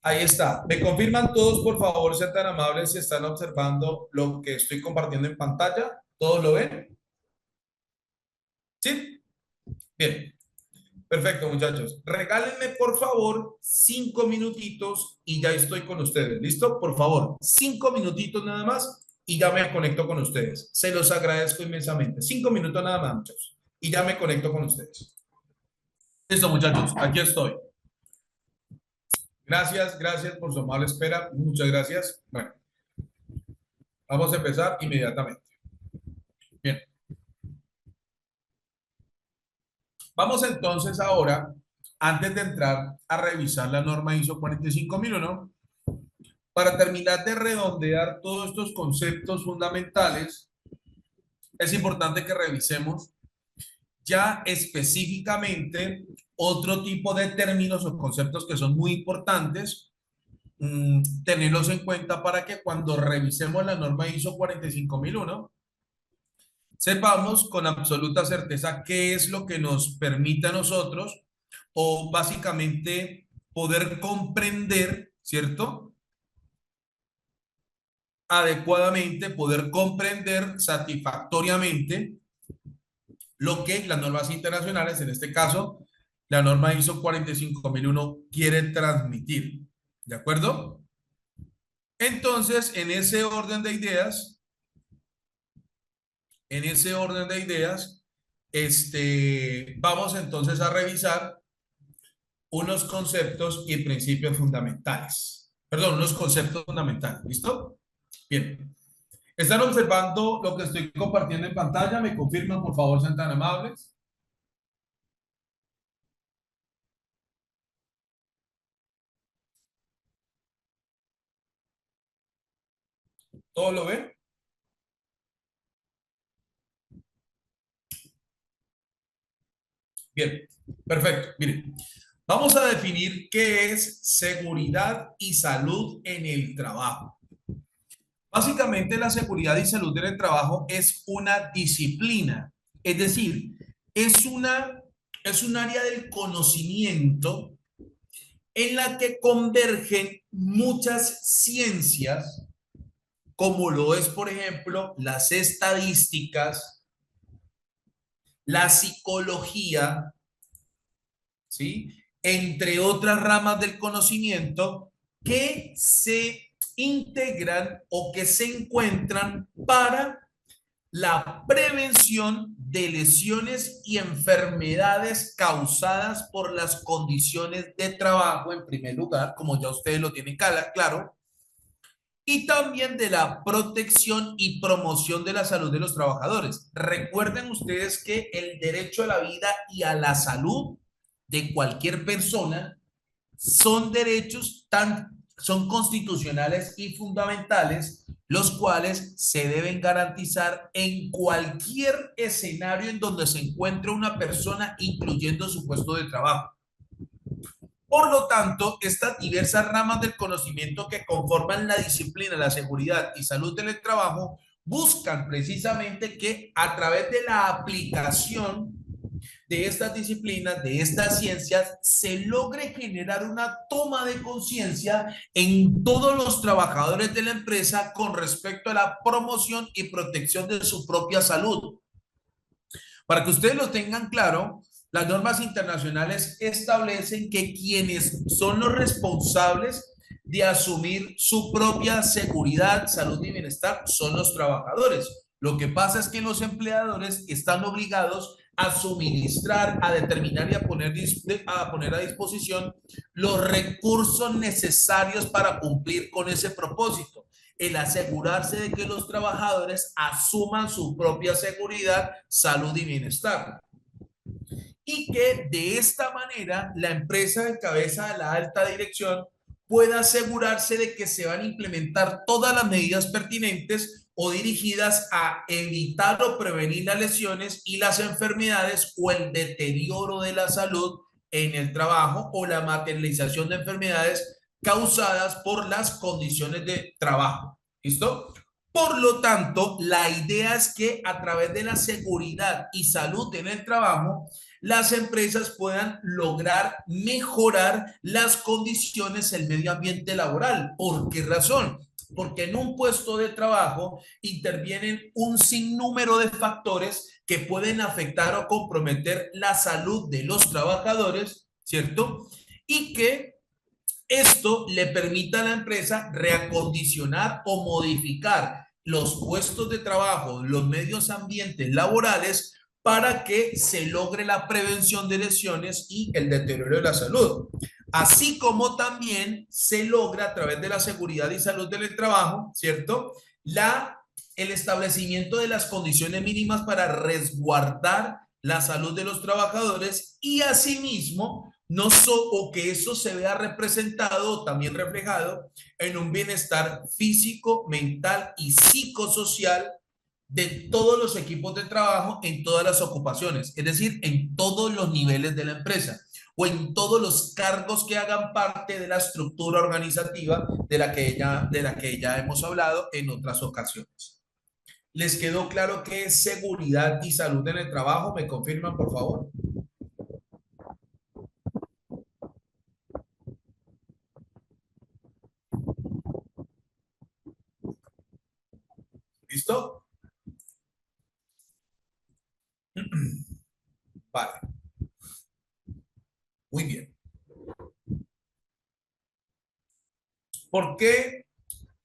Ahí está. ¿Me confirman todos, por favor, sean tan amables si están observando lo que estoy compartiendo en pantalla? ¿Todos lo ven? ¿Sí? Bien. Perfecto, muchachos. Regálenme, por favor, 5 minutitos y ya estoy con ustedes. ¿Listo? Por favor, 5 minutitos nada más y ya me conecto con ustedes. Se los agradezco inmensamente. 5 minutos nada más, muchachos. Y ya me conecto con ustedes. Listo, muchachos. Aquí estoy. Gracias, gracias por su amable espera. Muchas gracias. Bueno, vamos a empezar inmediatamente. Bien. Vamos entonces ahora, antes de entrar a revisar la norma ISO 45001, para terminar de redondear todos estos conceptos fundamentales, es importante que revisemos ya específicamente otro tipo de términos o conceptos que son muy importantes, tenerlos en cuenta para que cuando revisemos la norma ISO 45001, sepamos con absoluta certeza qué es lo que nos permite a nosotros o básicamente poder comprender, ¿cierto? Adecuadamente, poder comprender satisfactoriamente lo que las normas internacionales, en este caso, la norma ISO 45001 quiere transmitir. ¿De acuerdo? Entonces, en ese orden de ideas, vamos entonces a revisar unos conceptos y principios fundamentales. Perdón, unos conceptos fundamentales. ¿Listo? Bien. ¿Están observando lo que estoy compartiendo en pantalla? ¿Me confirman, por favor, sean tan amables? ¿Todo lo ven? Bien, perfecto. Miren, vamos a definir qué es seguridad y salud en el trabajo. Básicamente, la seguridad y salud en el trabajo es una disciplina, es decir, es una, es un área del conocimiento en la que convergen muchas ciencias, como lo es, por ejemplo, las estadísticas, la psicología, ¿sí? Entre otras ramas del conocimiento que se integran o que se encuentran para la prevención de lesiones y enfermedades causadas por las condiciones de trabajo, en primer lugar, como ya ustedes lo tienen claro, y también de la protección y promoción de la salud de los trabajadores. Recuerden ustedes que el derecho a la vida y a la salud de cualquier persona son derechos son constitucionales y fundamentales, los cuales se deben garantizar en cualquier escenario en donde se encuentre una persona, incluyendo su puesto de trabajo. Por lo tanto, estas diversas ramas del conocimiento que conforman la disciplina, la seguridad y salud en el trabajo buscan precisamente que a través de la aplicación de estas disciplinas, de estas ciencias, se logre generar una toma de conciencia en todos los trabajadores de la empresa con respecto a la promoción y protección de su propia salud. Para que ustedes lo tengan claro, las normas internacionales establecen que quienes son los responsables de asumir su propia seguridad, salud y bienestar son los trabajadores. Lo que pasa es que los empleadores están obligados a suministrar, a determinar y a poner a disposición los recursos necesarios para cumplir con ese propósito. El asegurarse de que los trabajadores asuman su propia seguridad, salud y bienestar. Y que de esta manera la empresa en cabeza de la alta dirección pueda asegurarse de que se van a implementar todas las medidas pertinentes o dirigidas a evitar o prevenir las lesiones y las enfermedades o el deterioro de la salud en el trabajo o la materialización de enfermedades causadas por las condiciones de trabajo. ¿Listo? Por lo tanto, la idea es que a través de la seguridad y salud en el trabajo, las empresas puedan lograr mejorar las condiciones del medio ambiente laboral. ¿Por qué razón? Porque en un puesto de trabajo intervienen un sinnúmero de factores que pueden afectar o comprometer la salud de los trabajadores, ¿cierto? Y que esto le permite a la empresa reacondicionar o modificar los puestos de trabajo, los medios ambientes laborales para que se logre la prevención de lesiones y el deterioro de la salud. Así como también se logra a través de la seguridad y salud del trabajo, ¿cierto? El establecimiento de las condiciones mínimas para resguardar la salud de los trabajadores y asimismo o que eso se vea representado, también reflejado en un bienestar físico, mental y psicosocial de todos los equipos de trabajo en todas las ocupaciones, es decir, en todos los niveles de la empresa o en todos los cargos que hagan parte de la estructura organizativa de la que ya hemos hablado en otras ocasiones. ¿Les quedó claro qué es seguridad y salud en el trabajo? ¿Me confirman, por favor? ¿Listo? Vale, muy bien. ¿Por qué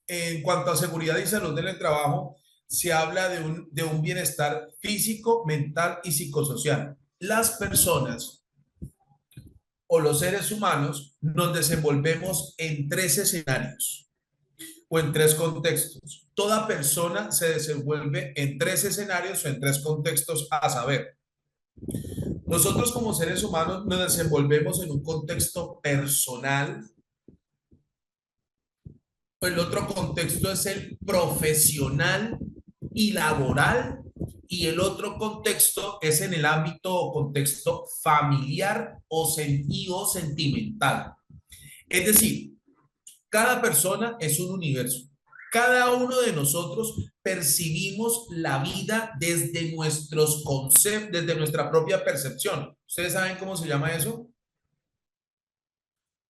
en cuanto a seguridad y salud en el trabajo se habla de un bienestar físico, mental y psicosocial? Las personas o los seres humanos nos desenvolvemos en tres escenarios o en tres contextos. Toda persona se desenvuelve en tres escenarios o en tres contextos a saber. Nosotros como seres humanos nos desenvolvemos en un contexto personal. El otro contexto es el profesional y laboral, y el otro contexto es en el ámbito o contexto familiar o sentido sentimental. Es decir, cada persona es un universo. Cada uno de nosotros percibimos la vida desde nuestros conceptos, desde nuestra propia percepción. ¿Ustedes saben cómo se llama eso?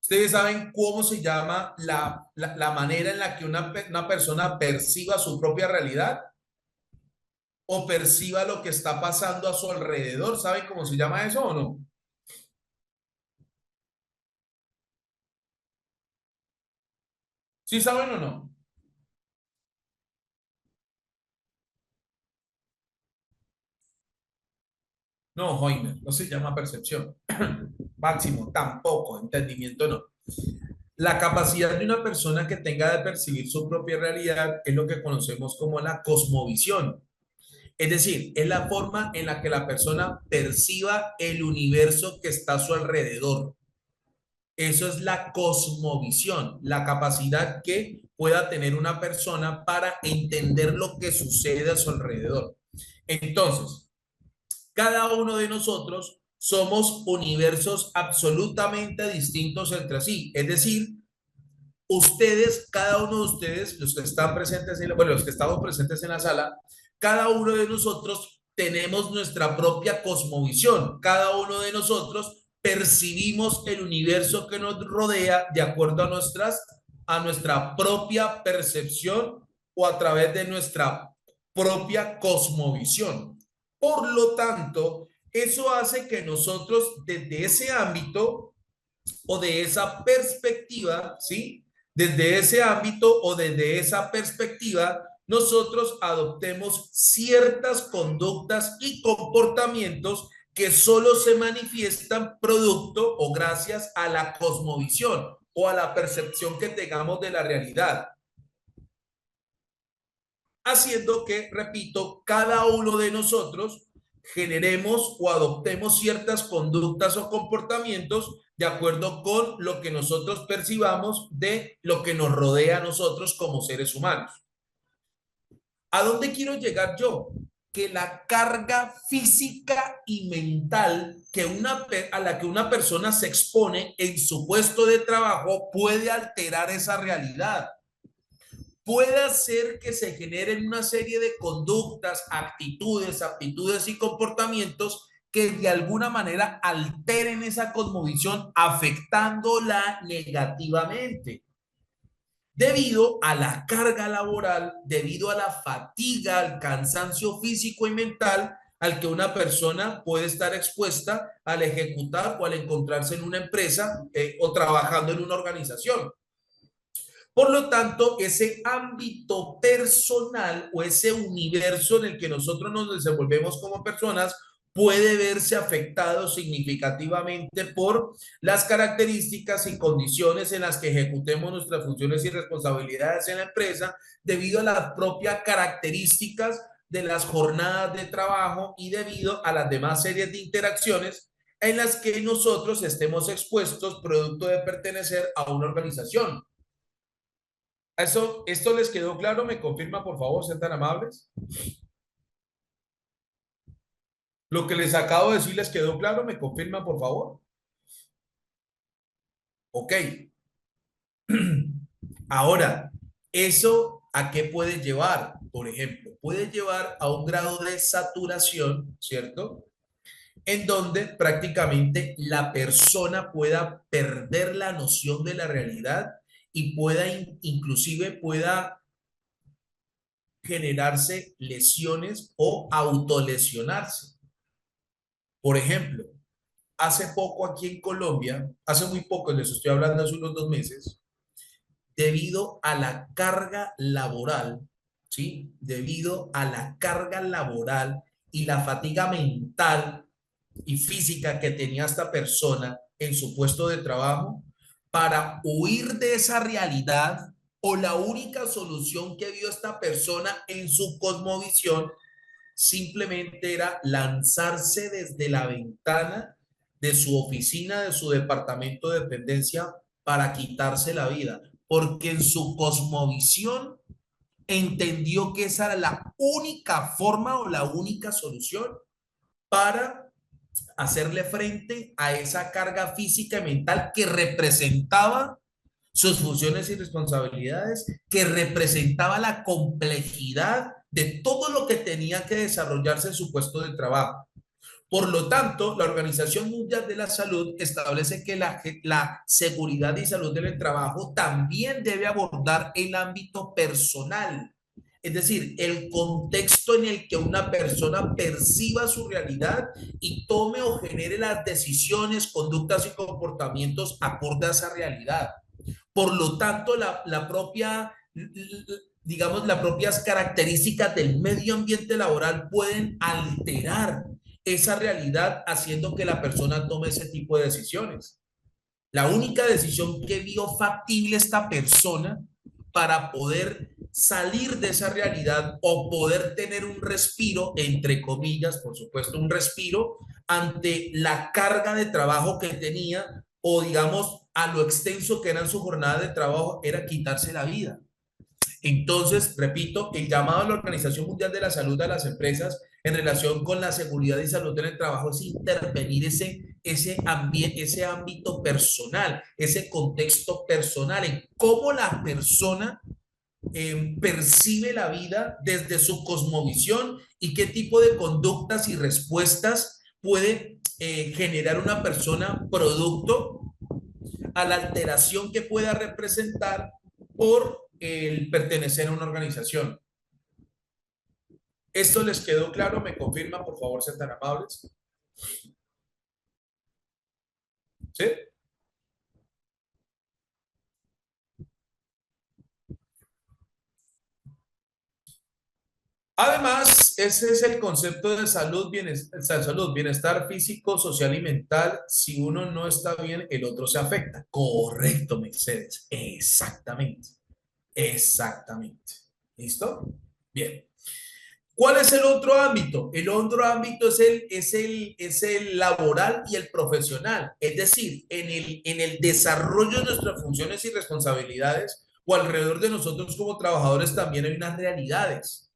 ¿Ustedes saben cómo se llama la manera en la que una persona perciba su propia realidad o perciba lo que está pasando a su alrededor? ¿Saben cómo se llama eso o no? ¿Sí saben o no? No, Joiner, no se llama percepción. Máximo, tampoco, entendimiento no. La capacidad de una persona que tenga de percibir su propia realidad es lo que conocemos como la cosmovisión. Es decir, es la forma en la que la persona perciba el universo que está a su alrededor. Eso es la cosmovisión, la capacidad que pueda tener una persona para entender lo que sucede a su alrededor. Entonces, cada uno de nosotros somos universos absolutamente distintos entre sí. Es decir, ustedes, cada uno de ustedes, los que están presentes, bueno, los que estamos presentes en la sala, cada uno de nosotros tenemos nuestra propia cosmovisión. Cada uno de nosotros percibimos el universo que nos rodea de acuerdo a nuestra propia percepción o a través de nuestra propia cosmovisión. Por lo tanto, eso hace que nosotros desde ese ámbito o de esa perspectiva, ¿sí? Desde ese ámbito o desde esa perspectiva, nosotros adoptemos ciertas conductas y comportamientos que solo se manifiestan producto o gracias a la cosmovisión o a la percepción que tengamos de la realidad. Haciendo que, repito, cada uno de nosotros generemos o adoptemos ciertas conductas o comportamientos de acuerdo con lo que nosotros percibamos de lo que nos rodea a nosotros como seres humanos. ¿A dónde quiero llegar yo? Que la carga física y mental a la que una persona se expone en su puesto de trabajo puede alterar esa realidad. puede hacer que se generen una serie de conductas, actitudes, aptitudes y comportamientos que de alguna manera alteren esa cosmovisión, afectándola negativamente. Debido a la carga laboral, debido a la fatiga, al cansancio físico y mental al que una persona puede estar expuesta al ejecutar o al encontrarse en una empresa o trabajando en una organización. Por lo tanto, ese ámbito personal o ese universo en el que nosotros nos desenvolvemos como personas puede verse afectado significativamente por las características y condiciones en las que ejecutemos nuestras funciones y responsabilidades en la empresa debido a las propias características de las jornadas de trabajo y debido a las demás series de interacciones en las que nosotros estemos expuestos producto de pertenecer a una organización. ¿Esto les quedó claro? ¿Me confirma, por favor, sean tan amables? Lo que les acabo de decir les quedó claro, ¿me confirma, por favor? Ok. Ahora, ¿eso a qué puede llevar? Por ejemplo, puede llevar a un grado de saturación, ¿cierto? En donde prácticamente la persona pueda perder la noción de la realidad y pueda, inclusive pueda generarse lesiones o autolesionarse. Por ejemplo, hace poco aquí en Colombia, hace muy poco, les estoy hablando hace unos 2 meses, debido a la carga laboral, ¿sí? Debido a la carga laboral y la fatiga mental y física que tenía esta persona en su puesto de trabajo, para huir de esa realidad o la única solución que vio esta persona en su cosmovisión simplemente era lanzarse desde la ventana de su oficina, de su departamento de dependencia para quitarse la vida, porque en su cosmovisión entendió que esa era la única forma o la única solución para hacerle frente a esa carga física y mental que representaba sus funciones y responsabilidades, que representaba la complejidad de todo lo que tenía que desarrollarse en su puesto de trabajo. Por lo tanto, la Organización Mundial de la Salud establece que la seguridad y salud del trabajo también debe abordar el ámbito personal, es decir, el contexto en el que una persona perciba su realidad y tome o genere las decisiones, conductas y comportamientos acorde a esa realidad. Por lo tanto, la propia, digamos, las propias características del medio ambiente laboral pueden alterar esa realidad haciendo que la persona tome ese tipo de decisiones. La única decisión que vio factible esta persona para poder salir de esa realidad o poder tener un respiro, entre comillas, por supuesto, un respiro ante la carga de trabajo que tenía o digamos a lo extenso que eran sus jornadas de trabajo, era quitarse la vida. Entonces, repito, el llamado de la Organización Mundial de la Salud a las empresas en relación con la seguridad y salud en el trabajo es intervenir ese ámbito personal, ese contexto personal, en cómo la persona percibe la vida desde su cosmovisión y qué tipo de conductas y respuestas puede generar una persona producto a la alteración que pueda representar por el pertenecer a una organización. ¿Esto les quedó claro? ¿Me confirman, por favor, sean tan amables? ¿Sí? Además, ese es el concepto de bienestar físico, social y mental. Si uno no está bien, el otro se afecta. Correcto, Mercedes. Exactamente. Exactamente. ¿Listo? Bien. ¿Cuál es el otro ámbito? El otro ámbito es el laboral y el profesional. Es decir, en el desarrollo de nuestras funciones y responsabilidades o alrededor de nosotros como trabajadores también hay unas realidades,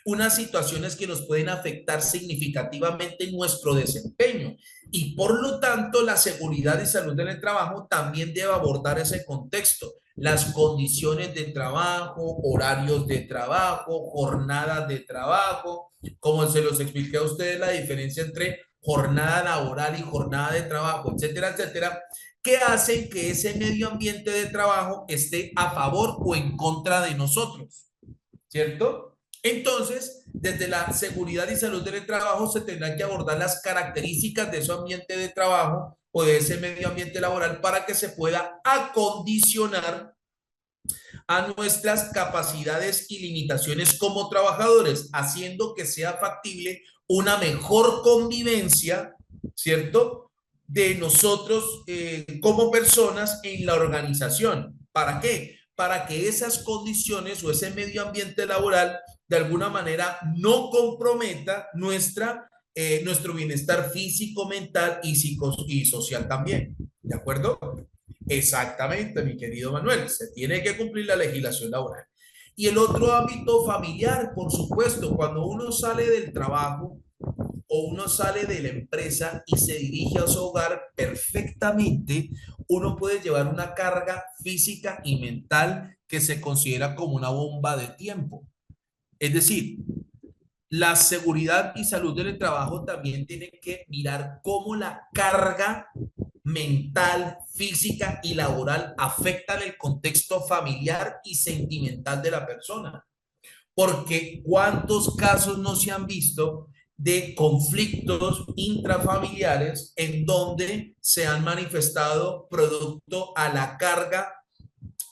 unas situaciones que nos pueden afectar significativamente en nuestro desempeño. Y por lo tanto, la seguridad y salud en el trabajo también debe abordar ese contexto. las condiciones de trabajo, horarios de trabajo, jornadas de trabajo, como se los expliqué a ustedes, la diferencia entre jornada laboral y jornada de trabajo, etcétera, etcétera, que hacen que ese medio ambiente de trabajo esté a favor o en contra de nosotros, ¿cierto? Entonces, desde la seguridad y salud del trabajo se tendrán que abordar las características de ese ambiente de trabajo o de ese medio ambiente laboral para que se pueda acondicionar a nuestras capacidades y limitaciones como trabajadores, haciendo que sea factible una mejor convivencia, ¿cierto? De nosotros como personas en la organización. ¿Para qué? Para que esas condiciones o ese medio ambiente laboral de alguna manera no comprometa nuestro bienestar físico, mental y social también. ¿De acuerdo? Exactamente, mi querido Manuel, se tiene que cumplir la legislación laboral. Y el otro ámbito familiar, por supuesto, cuando uno sale del trabajo o uno sale de la empresa y se dirige a su hogar perfectamente, uno puede llevar una carga física y mental que se considera como una bomba de tiempo. Es decir, la seguridad y salud del trabajo también tiene que mirar cómo la carga mental, física y laboral afectan el contexto familiar y sentimental de la persona. Porque cuántos casos no se han visto de conflictos intrafamiliares en donde se han manifestado producto a la carga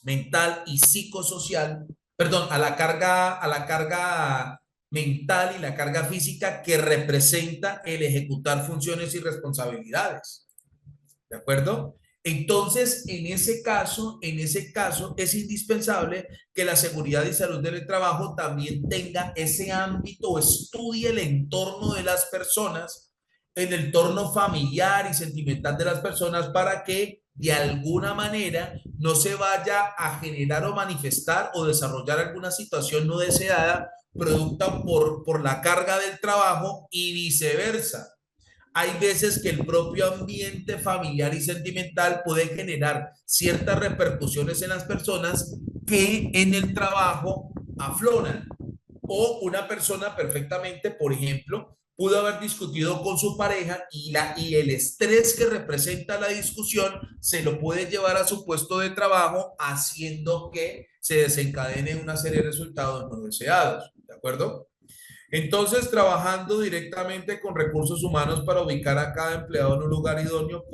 mental y psicosocial, perdón, a la carga mental y la carga física que representa el ejecutar funciones y responsabilidades. ¿De acuerdo? Entonces, en ese caso es indispensable que la seguridad y salud del trabajo también tenga ese ámbito o estudie el entorno de las personas, el entorno familiar y sentimental de las personas para que de alguna manera no se vaya a generar o manifestar o desarrollar alguna situación no deseada producto por la carga del trabajo y viceversa. Hay veces que el propio ambiente familiar y sentimental puede generar ciertas repercusiones en las personas que en el trabajo afloran. O una persona perfectamente, por ejemplo, pudo haber discutido con su pareja y el estrés que representa la discusión se lo puede llevar a su puesto de trabajo, haciendo que se desencadene una serie de resultados no deseados. ¿De acuerdo? Entonces, trabajando directamente con recursos humanos para ubicar a cada empleado en un lugar idóneo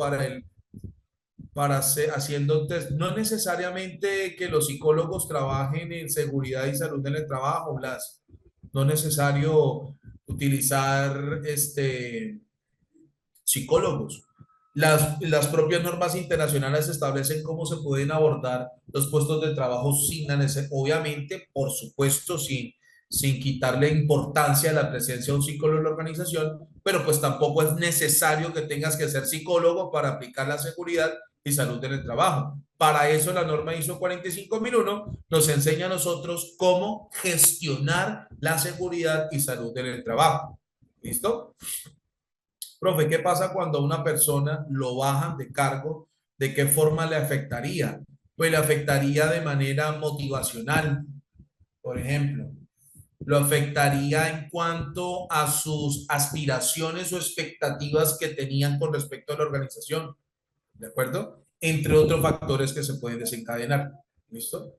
para hacer, haciendo test. No es necesariamente que los psicólogos trabajen en seguridad y salud en el trabajo, Blas. No es necesario utilizar psicólogos. Las propias normas internacionales establecen cómo se pueden abordar los puestos de trabajo sin la necesidad, obviamente, por supuesto, sin quitarle importancia a la presencia de un psicólogo en la organización, pero pues tampoco es necesario que tengas que ser psicólogo para aplicar la seguridad y salud en el trabajo. Para eso la norma ISO 45001 nos enseña a nosotros cómo gestionar la seguridad y salud en el trabajo. ¿Listo? Profe, ¿qué pasa cuando a una persona lo bajan de cargo? ¿De qué forma le afectaría? Pues le afectaría de manera motivacional, por ejemplo. Lo afectaría en cuanto a sus aspiraciones o expectativas que tenían con respecto a la organización. ¿De acuerdo? Entre otros factores que se pueden desencadenar. ¿Listo?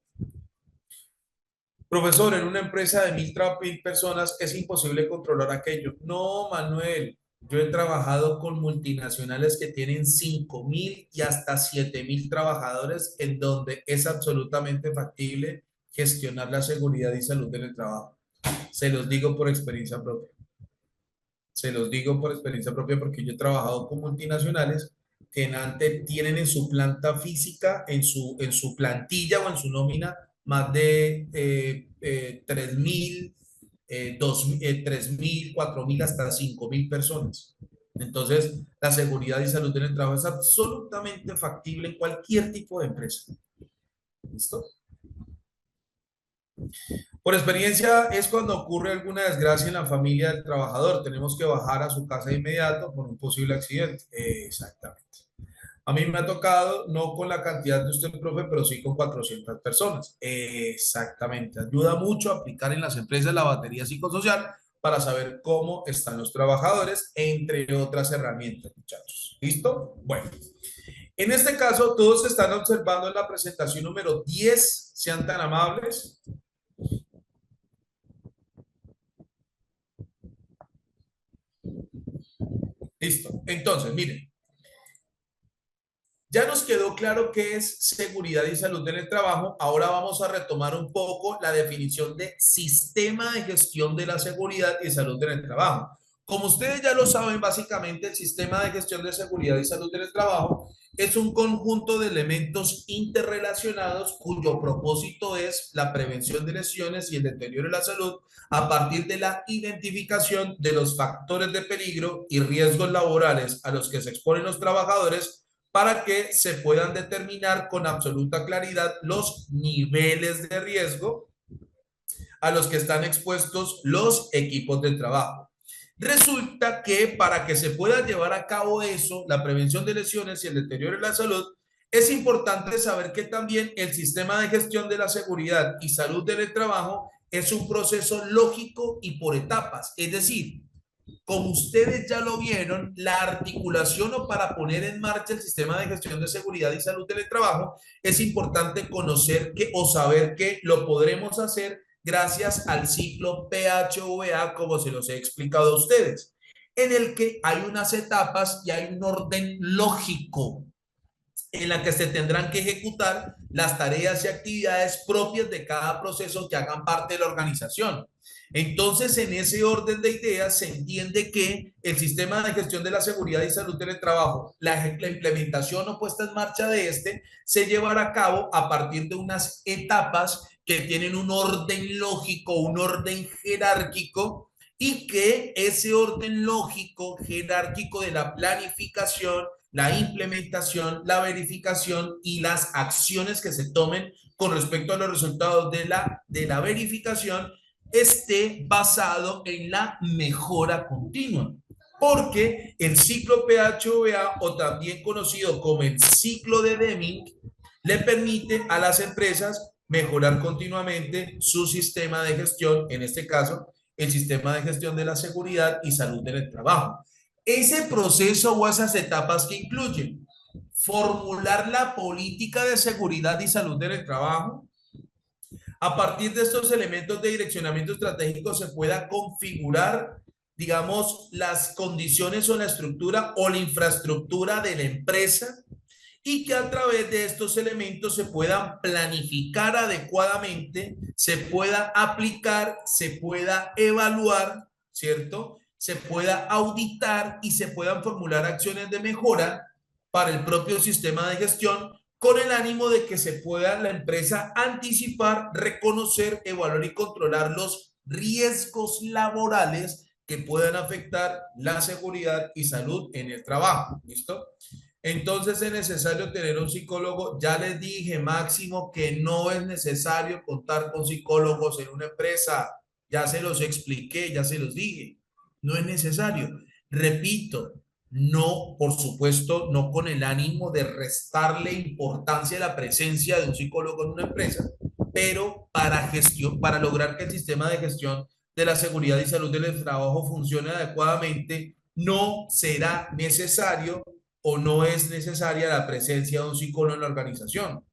Profesor, en una empresa de 1.000 personas es imposible controlar aquello. No, Manuel, yo he trabajado con multinacionales que tienen 5.000 y hasta 7.000 trabajadores en donde es absolutamente factible gestionar la seguridad y salud en el trabajo. Se los digo por experiencia propia. Se los digo por experiencia propia porque yo he trabajado con multinacionales que tienen en su planta física, en su plantilla o en su nómina, más de 3.000, 3.000, 4.000, hasta 5.000 personas. Entonces, la seguridad y salud en el trabajo es absolutamente factible en cualquier tipo de empresa. ¿Listo? Por experiencia es cuando ocurre alguna desgracia en la familia del trabajador. Tenemos que bajar a su casa de inmediato por un posible accidente. Exactamente. A mí me ha tocado, no con la cantidad de usted, profe, pero sí con 400 personas. Exactamente. Ayuda mucho a aplicar en las empresas la batería psicosocial para saber cómo están los trabajadores, entre otras herramientas, muchachos. ¿Listo? Bueno, en este caso, todos están observando en la presentación número 10. Sean tan amables. Listo. Entonces, miren. Ya nos quedó claro qué es seguridad y salud en el trabajo. Ahora vamos a retomar un poco la definición de sistema de gestión de la seguridad y salud en el trabajo. Como ustedes ya lo saben, básicamente el sistema de gestión de seguridad y salud en el trabajo es un conjunto de elementos interrelacionados cuyo propósito es la prevención de lesiones y el deterioro de la salud a partir de la identificación de los factores de peligro y riesgos laborales a los que se exponen los trabajadores para que se puedan determinar con absoluta claridad los niveles de riesgo a los que están expuestos los equipos de trabajo. Resulta que para que se pueda llevar a cabo eso, la prevención de lesiones y el deterioro de la salud, es importante saber que también el sistema de gestión de la seguridad y salud del trabajo es un proceso lógico y por etapas. Es decir, como ustedes ya lo vieron, la articulación o para poner en marcha el sistema de gestión de seguridad y salud del trabajo, es importante conocer que o saber que lo podremos hacer gracias al ciclo PHVA, como se los he explicado a ustedes, en el que hay unas etapas y hay un orden lógico en la que se tendrán que ejecutar las tareas y actividades propias de cada proceso que hagan parte de la organización. Entonces, en ese orden de ideas, se entiende que el sistema de gestión de la seguridad y salud del trabajo, la implementación o puesta en marcha de este, se llevará a cabo a partir de unas etapas que tienen un orden lógico, un orden jerárquico, y que ese orden lógico, jerárquico de la planificación, la implementación, la verificación y las acciones que se tomen con respecto a los resultados de la verificación esté basado en la mejora continua. Porque el ciclo PHVA, o también conocido como el ciclo de Deming, le permite a las empresas mejorar continuamente su sistema de gestión, en este caso, el sistema de gestión de la seguridad y salud en el trabajo. Ese proceso o esas etapas que incluyen formular la política de seguridad y salud en el trabajo. A partir de estos elementos de direccionamiento estratégico se pueda configurar, digamos, las condiciones o la estructura o la infraestructura de la empresa, y que a través de estos elementos se puedan planificar adecuadamente, se pueda aplicar, se pueda evaluar, ¿cierto? Se pueda auditar y se puedan formular acciones de mejora para el propio sistema de gestión, con el ánimo de que se pueda la empresa anticipar, reconocer, evaluar y controlar los riesgos laborales que puedan afectar la seguridad y salud en el trabajo. ¿Listo? Entonces es necesario tener un psicólogo. Ya les dije, máximo, que no es necesario contar con psicólogos en una empresa. Ya se los expliqué, ya se los dije. No es necesario. Repito, no, por supuesto, no con el ánimo de restarle importancia a la presencia de un psicólogo en una empresa, pero para lograr que el sistema de gestión de la seguridad y salud del trabajo funcione adecuadamente, no será necesario o no es necesaria la presencia de un psicólogo en la organización.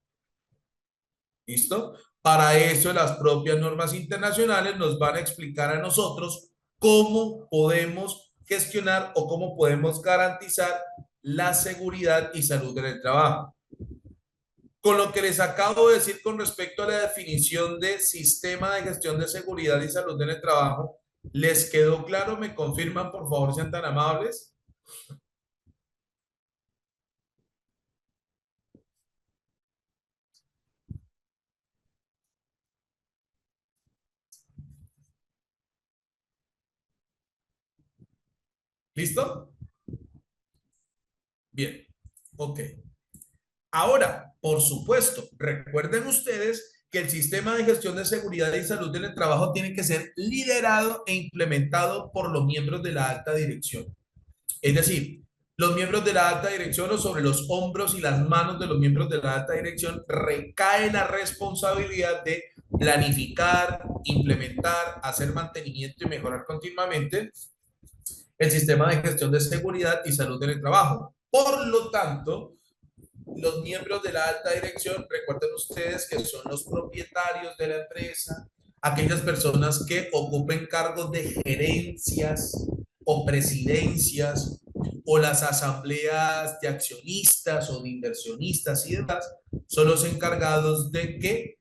¿Listo? Para eso las propias normas internacionales nos van a explicar a nosotros cómo podemos gestionar o cómo podemos garantizar la seguridad y salud en el trabajo. Con lo que les acabo de decir con respecto a la definición de sistema de gestión de seguridad y salud en el trabajo, ¿les quedó claro? ¿Me confirman, por favor, sean tan amables? ¿Listo? Bien, ok. Ahora, por supuesto, recuerden ustedes que el sistema de gestión de seguridad y salud en el trabajo tiene que ser liderado e implementado por los miembros de la alta dirección. Es decir, Los miembros de la alta dirección o sobre los hombros y las manos de los miembros de la alta dirección recae la responsabilidad de planificar, implementar, hacer mantenimiento y mejorar continuamente el sistema de gestión de seguridad y salud en el trabajo. Por lo tanto, los miembros de la alta dirección, recuerden ustedes que son los propietarios de la empresa, aquellas personas que ocupen cargos de gerencias o presidencias o las asambleas de accionistas o de inversionistas y demás, son los encargados de que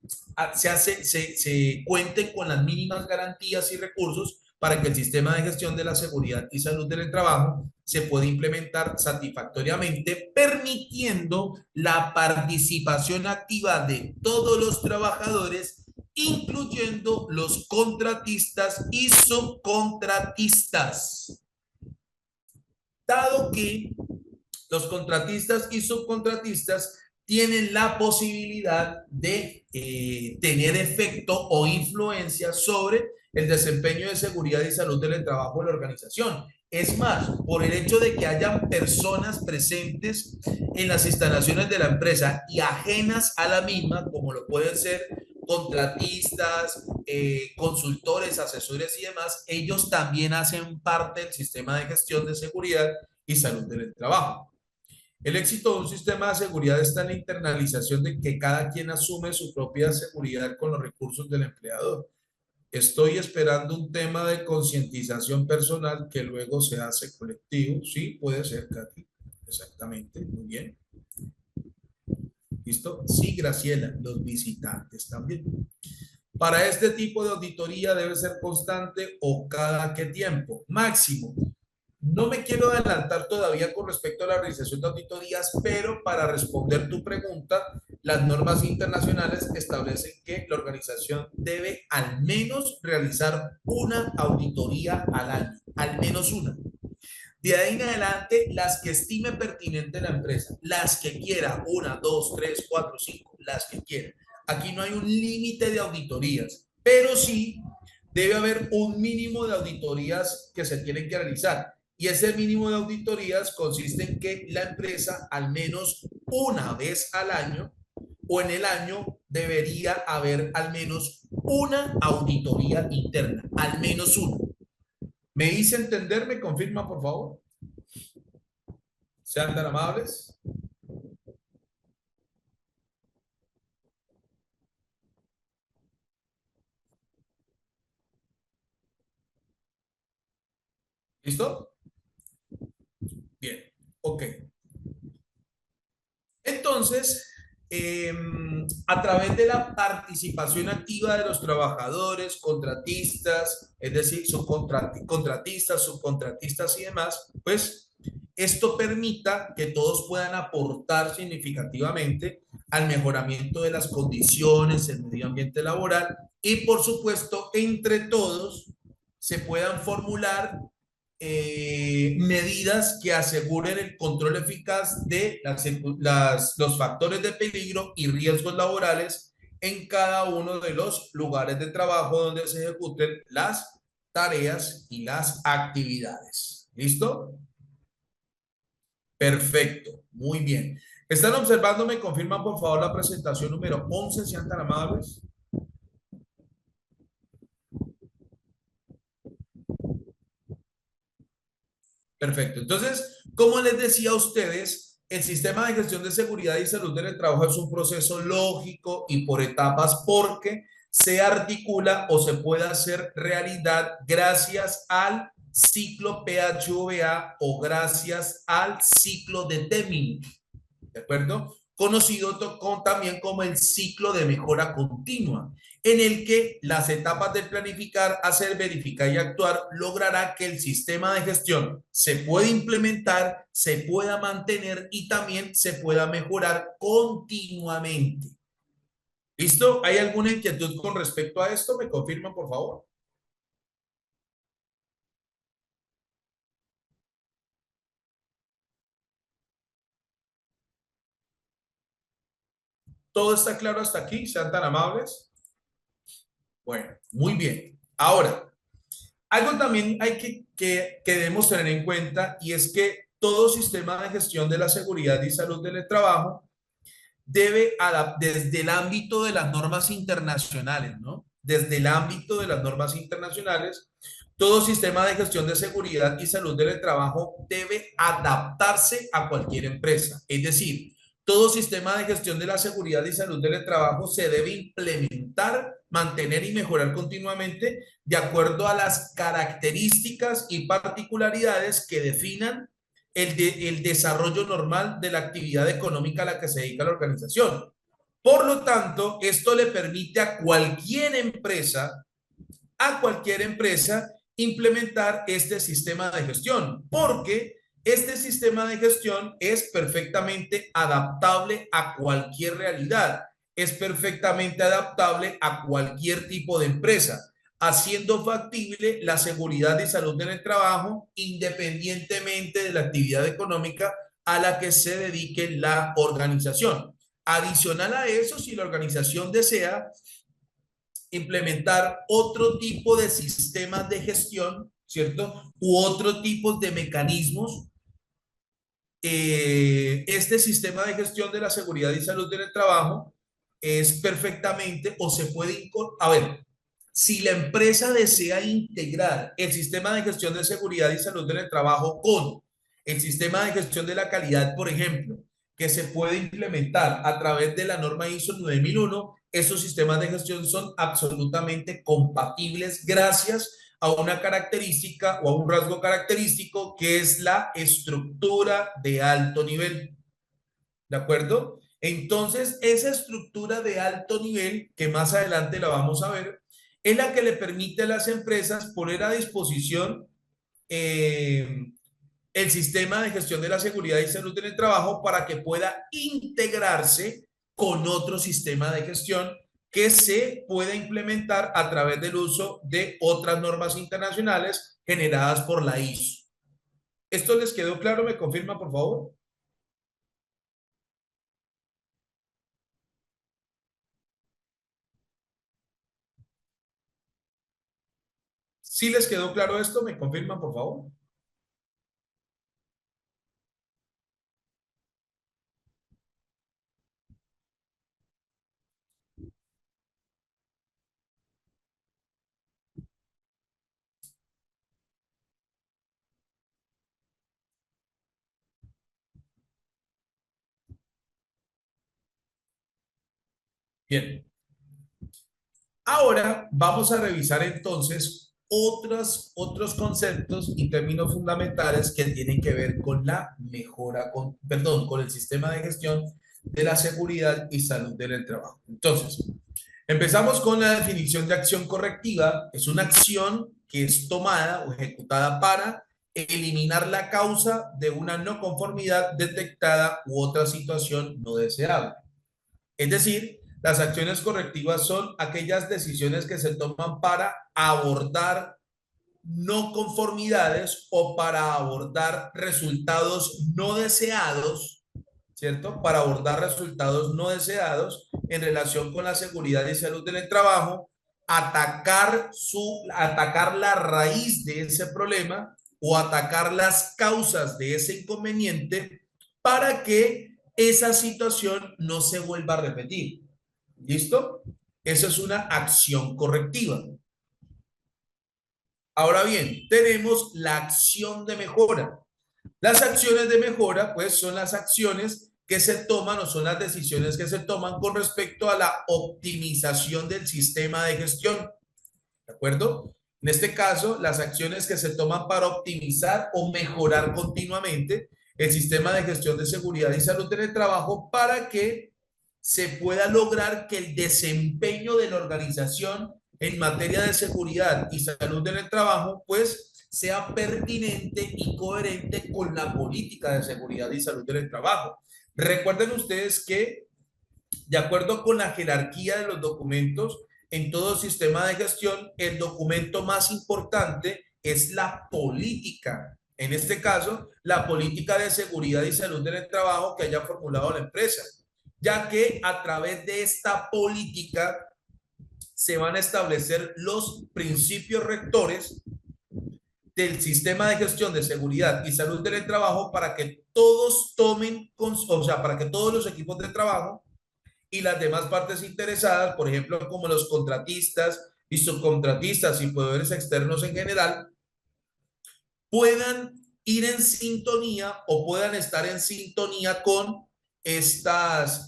se cuenten con las mínimas garantías y recursos para que el sistema de gestión de la seguridad y salud del trabajo se pueda implementar satisfactoriamente, permitiendo la participación activa de todos los trabajadores, incluyendo los contratistas y subcontratistas. Dado que los contratistas y subcontratistas tienen la posibilidad de tener efecto o influencia sobre el desempeño de seguridad y salud del trabajo de la organización. Es más, por el hecho de que hayan personas presentes en las instalaciones de la empresa y ajenas a la misma, como lo pueden ser contratistas, consultores, asesores y demás, ellos también hacen parte del sistema de gestión de seguridad y salud del trabajo. El éxito de un sistema de seguridad está en la internalización de que cada quien asume su propia seguridad con los recursos del empleador. Estoy esperando un tema de concientización personal que luego se hace colectivo. Sí, puede ser, Katy. Exactamente, muy bien. ¿Listo? Sí, Graciela, los visitantes también. Para este tipo de auditoría debe ser constante o cada qué tiempo. Máximo. No me quiero adelantar todavía con respecto a la realización de auditorías, pero para responder tu pregunta, las normas internacionales establecen que la organización debe al menos realizar una auditoría al año, al menos una. De ahí en adelante, las que estime pertinente la empresa, las que quiera, una, dos, tres, cuatro, cinco, las que quiera. Aquí no hay un límite de auditorías, pero sí debe haber un mínimo de auditorías que se tienen que realizar. Y ese mínimo de auditorías consiste en que la empresa al menos una vez al año o en el año debería haber al menos una auditoría interna, al menos una. ¿Me hice entender? ¿Me confirma, por favor? Sean tan amables. ¿Listo? Bien. Ok. Entonces, a través de la participación activa de los trabajadores, contratistas, es decir, contratistas, subcontratistas y demás, pues esto permita que todos puedan aportar significativamente al mejoramiento de las condiciones, el medio ambiente laboral y, por supuesto, entre todos se puedan formular medidas que aseguren el control eficaz de los factores de peligro y riesgos laborales en cada uno de los lugares de trabajo donde se ejecuten las tareas y las actividades. ¿Listo? Perfecto, muy bien. ¿Están observando? ¿Me confirman por favor la presentación número 11, sean tan amables? Perfecto. Entonces, como les decía a ustedes, el sistema de gestión de seguridad y salud en el trabajo es un proceso lógico y por etapas porque se articula o se puede hacer realidad gracias al ciclo PHVA o gracias al ciclo de Deming. ¿De acuerdo? Conocido también como el ciclo de mejora continua, en el que las etapas de planificar, hacer, verificar y actuar logrará que el sistema de gestión se pueda implementar, se pueda mantener y también se pueda mejorar continuamente. ¿Listo? ¿Hay alguna inquietud con respecto a esto? ¿Me confirman, por favor? ¿Todo está claro hasta aquí? ¿Sean tan amables? Bueno, muy bien. Ahora, algo también hay que debemos tener en cuenta y es que todo sistema de gestión de la seguridad y salud en el trabajo debe, desde el ámbito de las normas internacionales, ¿no? Desde el ámbito de las normas internacionales, todo sistema de gestión de seguridad y salud del trabajo debe adaptarse a cualquier empresa. Es decir, todo sistema de gestión de la seguridad y salud del trabajo se debe implementar, mantener y mejorar continuamente de acuerdo a las características y particularidades que definan el desarrollo normal de la actividad económica a la que se dedica la organización. Por lo tanto, esto le permite a cualquier empresa implementar este sistema de gestión, porque este sistema de gestión es perfectamente adaptable a cualquier realidad, es perfectamente adaptable a cualquier tipo de empresa, haciendo factible la seguridad y salud en el trabajo independientemente de la actividad económica a la que se dedique la organización. Adicional a eso, si la organización desea implementar otro tipo de sistemas de gestión, ¿cierto? U otro tipo de mecanismos. Este sistema de gestión de la seguridad y salud en el trabajo es perfectamente o se puede, a ver, si la empresa desea integrar el sistema de gestión de seguridad y salud en el trabajo con el sistema de gestión de la calidad, por ejemplo, que se puede implementar a través de la norma ISO 9001, esos sistemas de gestión son absolutamente compatibles gracias a una característica o a un rasgo característico que es la estructura de alto nivel. ¿De acuerdo? Entonces, esa estructura de alto nivel, que más adelante la vamos a ver, es la que le permite a las empresas poner a disposición eh, el sistema de gestión de la seguridad y salud en el trabajo para que pueda integrarse con otro sistema de gestión que se pueda implementar a través del uso de otras normas internacionales generadas por la ISO. ¿Esto les quedó claro? ¿Me confirma, por favor? ¿Sí les quedó claro esto? ¿Me confirman, por favor? Bien. Ahora vamos a revisar entonces otros conceptos y términos fundamentales que tienen que ver con la mejora, con el sistema de gestión de la seguridad y salud en el trabajo. Entonces, empezamos con la definición de acción correctiva. Es una acción que es tomada o ejecutada para eliminar la causa de una no conformidad detectada u otra situación no deseable. Es decir, las acciones correctivas son aquellas decisiones que se toman para abordar no conformidades o para abordar resultados no deseados, ¿cierto? Para abordar resultados no deseados en relación con la seguridad y salud en el trabajo, atacar la raíz de ese problema o atacar las causas de ese inconveniente para que esa situación no se vuelva a repetir. ¿Listo? Esa es una acción correctiva. Ahora bien, tenemos la acción de mejora. Las acciones de mejora, pues, son las acciones que se toman o son las decisiones que se toman con respecto a la optimización del sistema de gestión. ¿De acuerdo? En este caso, las acciones que se toman para optimizar o mejorar continuamente el sistema de gestión de seguridad y salud en el trabajo para que se pueda lograr que el desempeño de la organización en materia de seguridad y salud en el trabajo, pues, sea pertinente y coherente con la política de seguridad y salud en el trabajo. Recuerden ustedes que, de acuerdo con la jerarquía de los documentos, en todo sistema de gestión, el documento más importante es la política. En este caso, la política de seguridad y salud en el trabajo que haya formulado la empresa, ya que a través de esta política se van a establecer los principios rectores del sistema de gestión de seguridad y salud en el trabajo para que todos tomen, o sea, para que todos los equipos de trabajo y las demás partes interesadas, por ejemplo, como los contratistas y subcontratistas y proveedores externos en general, puedan ir en sintonía o puedan estar en sintonía con estas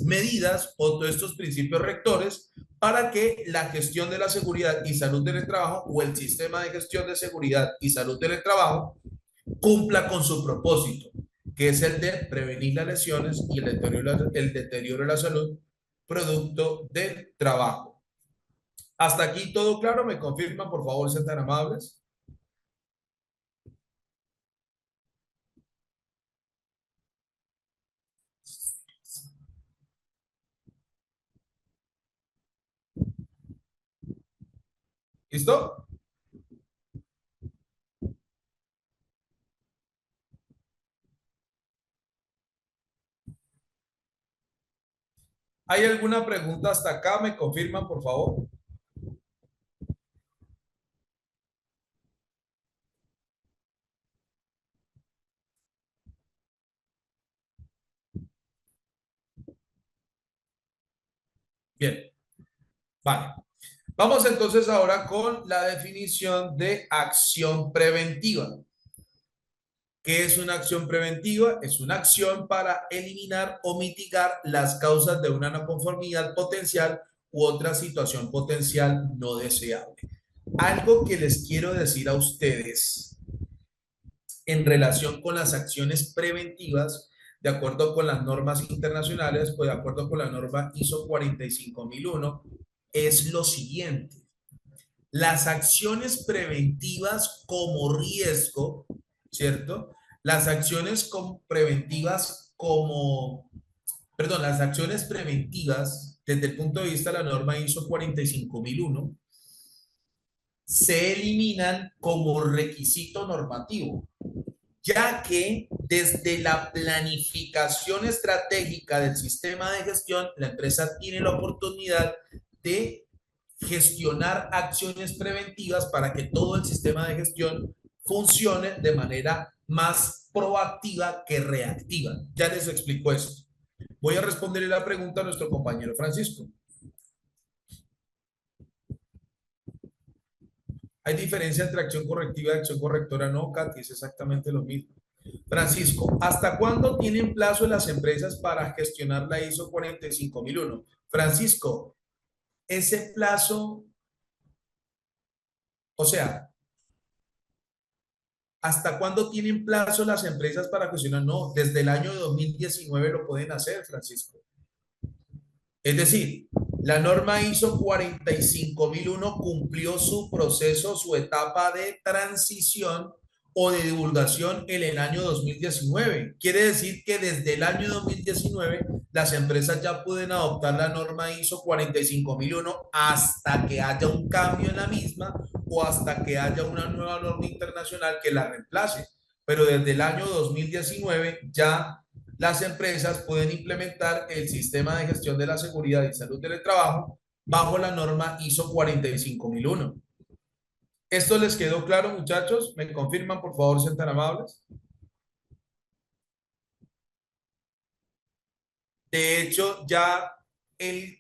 medidas o todos estos principios rectores para que la gestión de la seguridad y salud en el trabajo o el sistema de gestión de seguridad y salud en el trabajo cumpla con su propósito, que es el de prevenir las lesiones y el deterioro de la salud producto del trabajo. Hasta aquí todo claro, me confirman, por favor, sean tan amables. ¿Listo? ¿Hay alguna pregunta hasta acá? ¿Me confirman, por favor? Bien, vale. Vamos entonces ahora con la definición de acción preventiva. ¿Qué es una acción preventiva? Es una acción para eliminar o mitigar las causas de una no conformidad potencial u otra situación potencial no deseable. Algo que les quiero decir a ustedes en relación con las acciones preventivas, de acuerdo con las normas internacionales o de acuerdo con la norma ISO 45001, es lo siguiente. Las acciones preventivas como riesgo, ¿cierto? Las acciones preventivas como, perdón, las acciones preventivas desde el punto de vista de la norma ISO 45001 se eliminan como requisito normativo, ya que desde la planificación estratégica del sistema de gestión, la empresa tiene la oportunidad de gestionar acciones preventivas para que todo el sistema de gestión funcione de manera más proactiva que reactiva. Ya les explico esto. Voy a responderle la pregunta a nuestro compañero Francisco. ¿Hay diferencia entre acción correctiva y acción correctora? No, Katy, es exactamente lo mismo. Francisco, ¿hasta cuándo tienen plazo las empresas para gestionar la ISO 45001? Francisco, ese plazo, o sea, ¿hasta cuándo tienen plazo las empresas para gestionar? No, desde el año 2019 lo pueden hacer, Francisco. Es decir, la norma ISO 45001 cumplió su proceso, su etapa de transición o de divulgación en el año 2019. Quiere decir que desde el año 2019 las empresas ya pueden adoptar la norma ISO 45001 hasta que haya un cambio en la misma o hasta que haya una nueva norma internacional que la reemplace. Pero desde el año 2019 ya las empresas pueden implementar el sistema de gestión de la seguridad y salud del trabajo bajo la norma ISO 45001. ¿Esto les quedó claro, muchachos? ¿Me confirman, por favor, sean tan amables? De hecho, ya el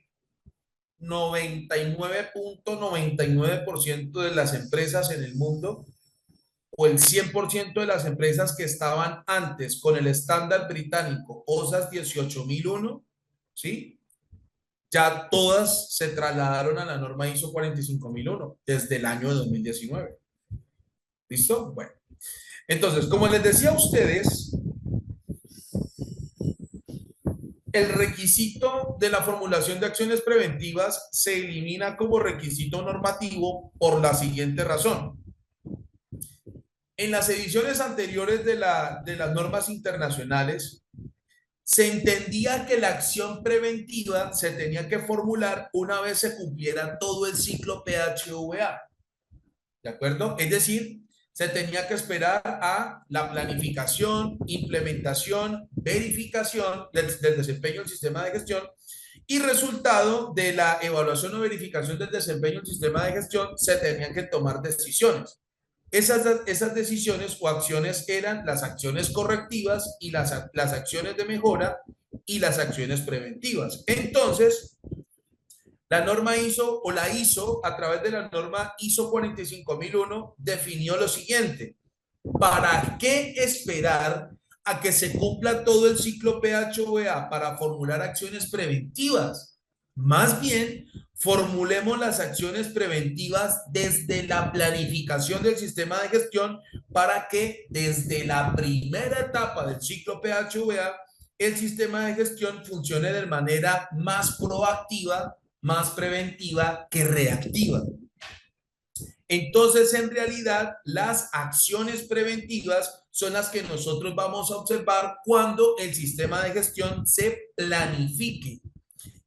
99.99% de las empresas en el mundo o el 100% de las empresas que estaban antes con el estándar británico OSAS 18001, ¿sí? Ya todas se trasladaron a la norma ISO 45001 desde el año de 2019. ¿Listo? Bueno, entonces, como les decía a ustedes, el requisito de la formulación de acciones preventivas se elimina como requisito normativo por la siguiente razón. En las ediciones anteriores de las normas internacionales, se entendía que la acción preventiva se tenía que formular una vez se cumpliera todo el ciclo PHVA. ¿De acuerdo? Es decir, se tenía que esperar a la planificación, implementación, verificación del desempeño del sistema de gestión y resultado de la evaluación o verificación del desempeño del sistema de gestión, se tenían que tomar decisiones. Esas decisiones o acciones eran las acciones correctivas y las acciones de mejora y las acciones preventivas. Entonces, la norma ISO o la ISO a través de la norma ISO 45001 definió lo siguiente: ¿para qué esperar a que se cumpla todo el ciclo PHVA para formular acciones preventivas? Más bien, formulemos las acciones preventivas desde la planificación del sistema de gestión para que desde la primera etapa del ciclo PHVA el sistema de gestión funcione de manera más proactiva, más preventiva que reactiva. Entonces, en realidad, las acciones preventivas son las que nosotros vamos a observar cuando el sistema de gestión se planifique.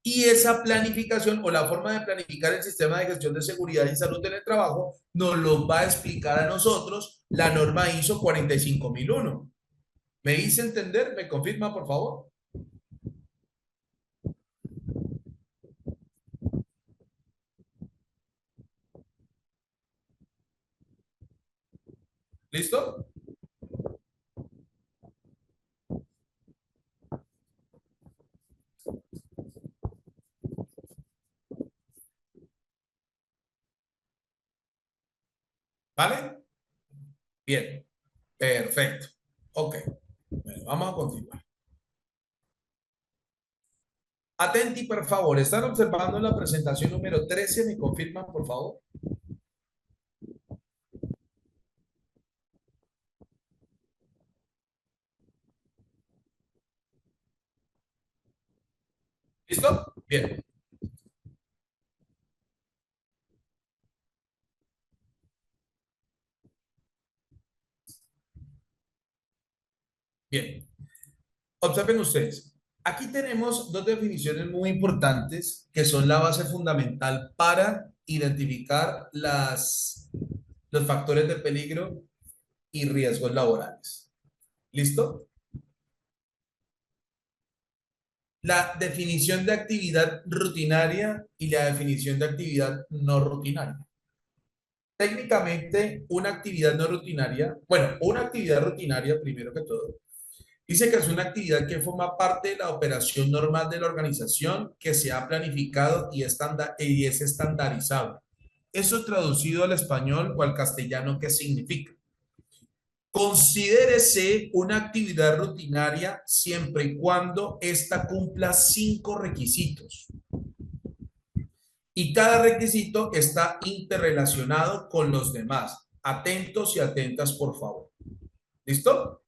Y esa planificación o la forma de planificar el sistema de gestión de seguridad y salud en el trabajo nos lo va a explicar a nosotros la norma ISO 45001. ¿Me hice entender? ¿Me confirma, por favor? ¿Listo? ¿Vale? Bien. Perfecto. Ok. Bueno, vamos a continuar. Atenti, por favor. ¿Están observando la presentación número 13? ¿Me confirman, por favor? ¿Listo? Bien, bien. Observen ustedes. Aquí tenemos dos definiciones muy importantes que son la base fundamental para identificar los factores de peligro y riesgos laborales. ¿Listo? La definición de actividad rutinaria y la definición de actividad no rutinaria. Técnicamente, una actividad no rutinaria, bueno, una actividad rutinaria, primero que todo, dice que es una actividad que forma parte de la operación normal de la organización, que se ha planificado y es estandarizado. Eso traducido al español o al castellano, ¿qué significa? Considérese una actividad rutinaria siempre y cuando ésta cumpla 5 requisitos. Y cada requisito está interrelacionado con los demás. Atentos y atentas, por favor. ¿Listo?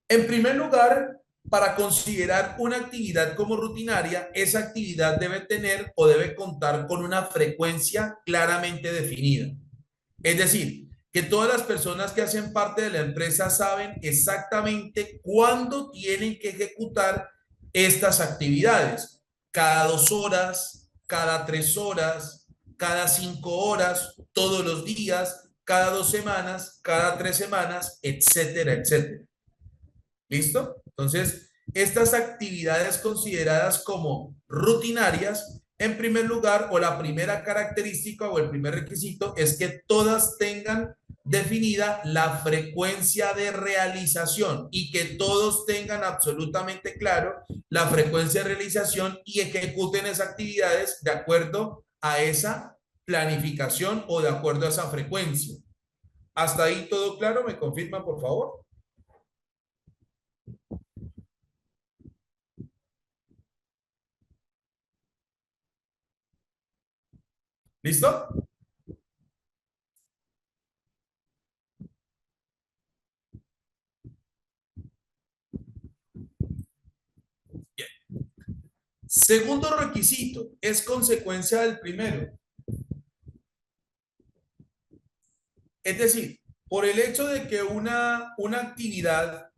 En primer lugar, para considerar una actividad como rutinaria, esa actividad debe tener o debe contar con una frecuencia claramente definida. Es decir, que todas las personas que hacen parte de la empresa saben exactamente cuándo tienen que ejecutar estas actividades. Cada 2 horas, cada 3 horas, cada 5 horas, todos los días, cada 2 semanas, cada 3 semanas, etcétera, etcétera. ¿Listo? Entonces, estas actividades consideradas como rutinarias, en primer lugar, o la primera característica o el primer requisito es que todas tengan definida la frecuencia de realización y que todos tengan absolutamente claro la frecuencia de realización y ejecuten esas actividades de acuerdo a esa planificación o de acuerdo a esa frecuencia. ¿Hasta ahí todo claro? ¿Me confirman, por favor? ¿Listo? Segundo requisito, es consecuencia del primero. Es decir, por el hecho de que una actividad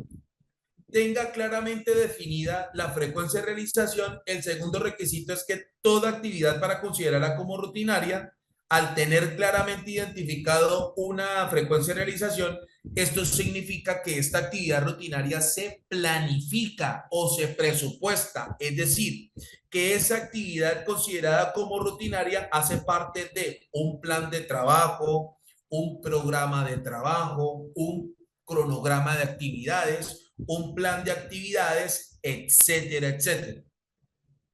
tenga claramente definida la frecuencia de realización, el segundo requisito es que toda actividad para considerarla como rutinaria, al tener claramente identificado una frecuencia de realización, esto significa que esta actividad rutinaria se planifica o se presupuesta, es decir, que esa actividad considerada como rutinaria hace parte de un plan de trabajo, un programa de trabajo, un cronograma de actividades, un plan de actividades, etcétera, etcétera.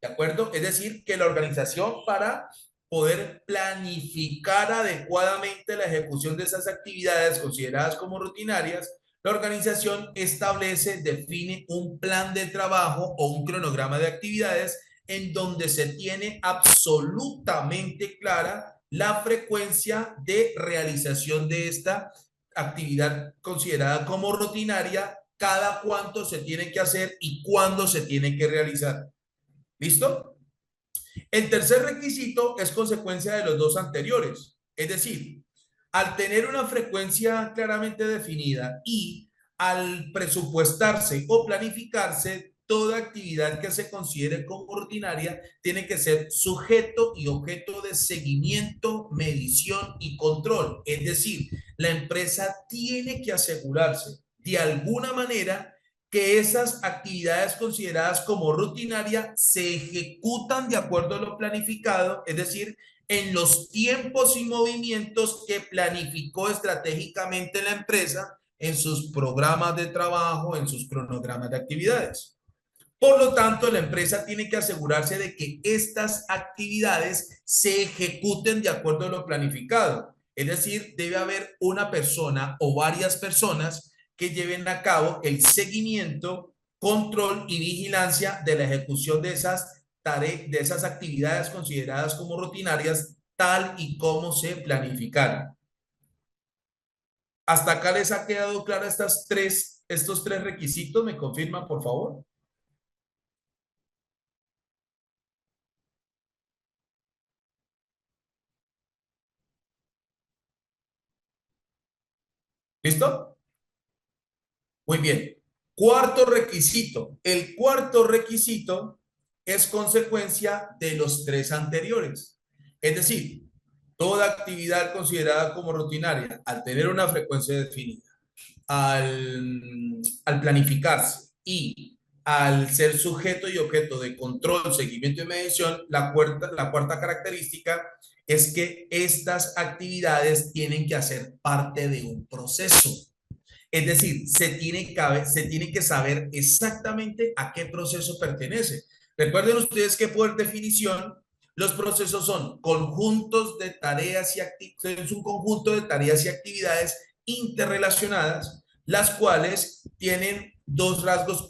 ¿De acuerdo? Es decir, que la organización para poder planificar adecuadamente la ejecución de esas actividades consideradas como rutinarias, la organización establece, define un plan de trabajo o un cronograma de actividades en donde se tiene absolutamente clara la frecuencia de realización de esta actividad considerada como rutinaria, cada cuánto se tiene que hacer y cuándo se tiene que realizar. ¿Listo? El tercer requisito es consecuencia de los dos anteriores. Es decir, al tener una frecuencia claramente definida y al presupuestarse o planificarse, toda actividad que se considere como rutinaria tiene que ser sujeto y objeto de seguimiento, medición y control. Es decir, la empresa tiene que asegurarse de alguna manera que esas actividades consideradas como rutinaria se ejecutan de acuerdo a lo planificado, es decir, en los tiempos y movimientos que planificó estratégicamente la empresa en sus programas de trabajo, en sus cronogramas de actividades. Por lo tanto, la empresa tiene que asegurarse de que estas actividades se ejecuten de acuerdo a lo planificado. Es decir, debe haber una persona o varias personas que lleven a cabo el seguimiento, control y vigilancia de la ejecución de esas tareas, de esas actividades consideradas como rutinarias, tal y como se planificaron. ¿Hasta acá les ha quedado claro estos tres requisitos? ¿Me confirman, por favor? ¿Listo? Muy bien. Cuarto requisito. El cuarto requisito es consecuencia de los tres anteriores. Es decir, toda actividad considerada como rutinaria, al tener una frecuencia definida, al planificarse y al ser sujeto y objeto de control, seguimiento y medición, la cuarta característica es que estas actividades tienen que hacer parte de un proceso. Es decir, se tiene que saber exactamente a qué proceso pertenece. Recuerden ustedes que por definición los procesos son conjuntos de tareas y actividades, es un conjunto de tareas y actividades interrelacionadas, las cuales tienen dos rasgos,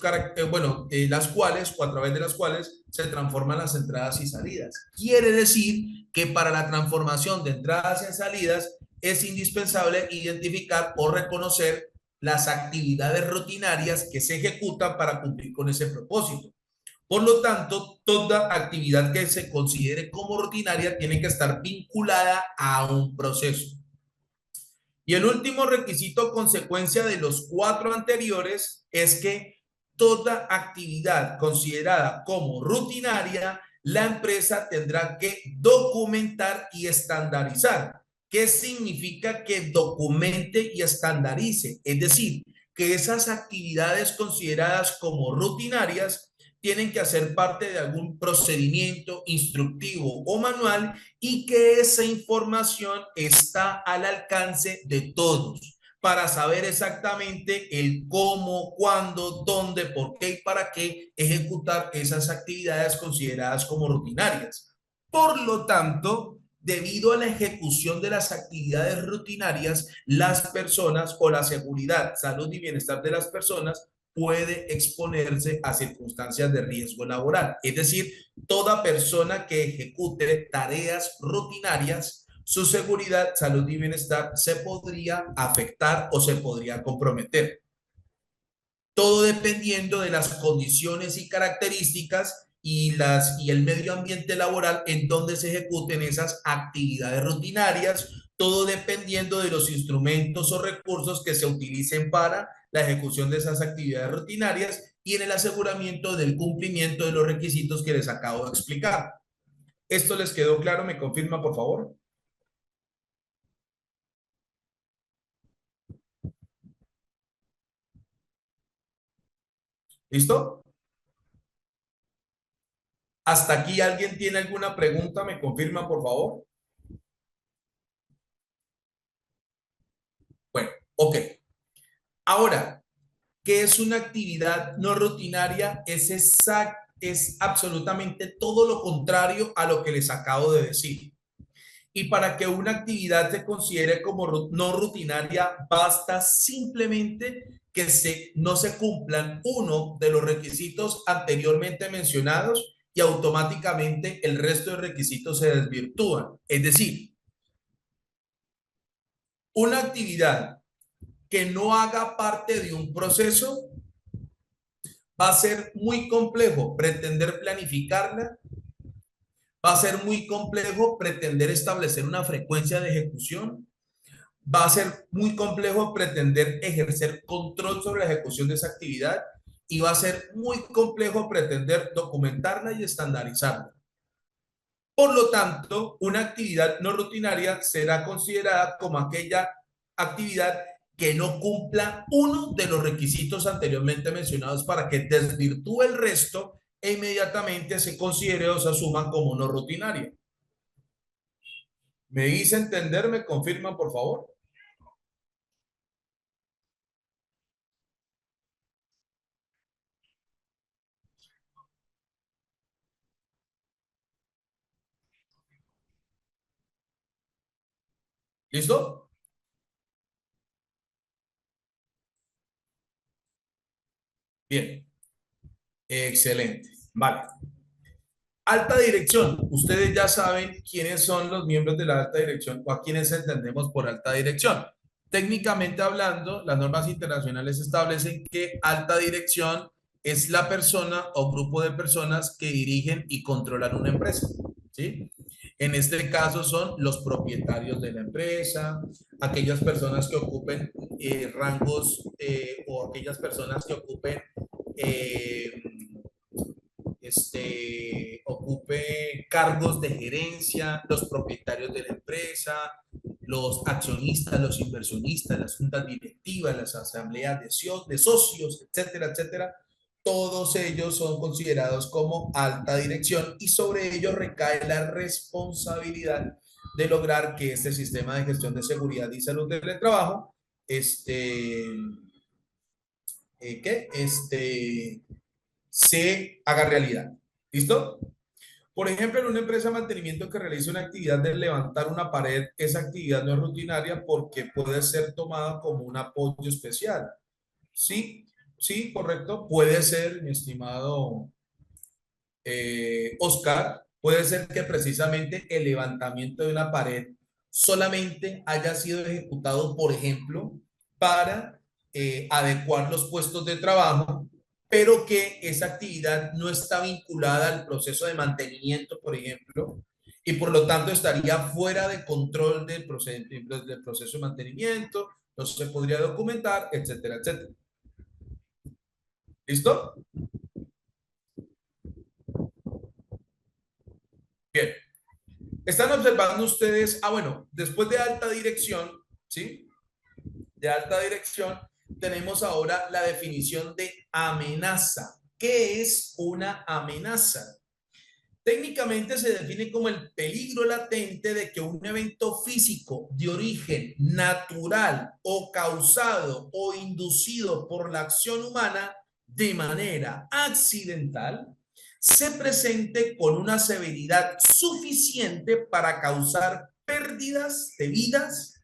las cuales o a través de las cuales se transforman las entradas y salidas. Quiere decir que para la transformación de entradas y salidas es indispensable identificar o reconocer las actividades rutinarias que se ejecutan para cumplir con ese propósito. Por lo tanto, toda actividad que se considere como rutinaria tiene que estar vinculada a un proceso. Y el último requisito, consecuencia de los cuatro anteriores, es que toda actividad considerada como rutinaria, la empresa tendrá que documentar y estandarizar. ¿Qué significa que documente y estandarice? Es decir, que esas actividades consideradas como rutinarias tienen que hacer parte de algún procedimiento instructivo o manual y que esa información está al alcance de todos para saber exactamente el cómo, cuándo, dónde, por qué y para qué ejecutar esas actividades consideradas como rutinarias. Por lo tanto, debido a la ejecución de las actividades rutinarias, las personas o la seguridad, salud y bienestar de las personas puede exponerse a circunstancias de riesgo laboral. Es decir, toda persona que ejecute tareas rutinarias, su seguridad, salud y bienestar se podría afectar o se podría comprometer. Todo dependiendo de las condiciones y características y el medio ambiente laboral en donde se ejecuten esas actividades rutinarias, todo dependiendo de los instrumentos o recursos que se utilicen para la ejecución de esas actividades rutinarias y en el aseguramiento del cumplimiento de los requisitos que les acabo de explicar. ¿Esto les quedó claro? ¿Me confirma, por favor? ¿Listo? ¿Hasta aquí alguien tiene alguna pregunta? ¿Me confirma, por favor? Ahora, ¿qué es una actividad no rutinaria? Es absolutamente todo lo contrario a lo que les acabo de decir. Y para que una actividad se considere como no rutinaria, basta simplemente que no se cumplan uno de los requisitos anteriormente mencionados y automáticamente el resto de requisitos se desvirtúan. Es decir, una actividad que no haga parte de un proceso va a ser muy complejo pretender planificarla, va a ser muy complejo pretender establecer una frecuencia de ejecución, va a ser muy complejo pretender ejercer control sobre la ejecución de esa actividad y va a ser muy complejo pretender documentarla y estandarizarla. Por lo tanto, una actividad no rutinaria será considerada como aquella actividad que no cumpla uno de los requisitos anteriormente mencionados para que desvirtúe el resto e inmediatamente se considere o se asuma como no rutinaria. ¿Me hice entender? ¿Me confirman, por favor? ¿Listo? Bien, excelente. Vale. Alta dirección. Ustedes ya saben quiénes son los miembros de la alta dirección o a quienes entendemos por alta dirección. Técnicamente hablando, las normas internacionales establecen que alta dirección es la persona o grupo de personas que dirigen y controlan una empresa, ¿sí? En este caso son los propietarios de la empresa, aquellas personas que ocupen rangos o aquellas personas que ocupen eh, ocupe cargos de gerencia, los propietarios de la empresa, los accionistas, los inversionistas, las juntas directivas, las asambleas de socios, etcétera, etcétera. Todos ellos son considerados como alta dirección y sobre ellos recae la responsabilidad de lograr que este sistema de gestión de seguridad y salud del trabajo se haga realidad. ¿Listo? Por ejemplo, en una empresa de mantenimiento que realiza una actividad de levantar una pared, esa actividad no es rutinaria porque puede ser tomada como un apoyo especial. Sí, sí, correcto. Puede ser, mi estimado Oscar, puede ser que precisamente el levantamiento de una pared solamente haya sido ejecutado, por ejemplo, para adecuar los puestos de trabajo, pero que esa actividad no está vinculada al proceso de mantenimiento, por ejemplo, y por lo tanto estaría fuera de control del proceso de mantenimiento, no se podría documentar, etcétera, etcétera. ¿Listo? Bien. Están observando ustedes, bueno, después de alta dirección, ¿sí? De alta dirección, tenemos ahora la definición de amenaza. ¿Qué es una amenaza? Técnicamente se define como el peligro latente de que un evento físico de origen natural o causado o inducido por la acción humana de manera accidental se presente con una severidad suficiente para causar pérdidas de vidas,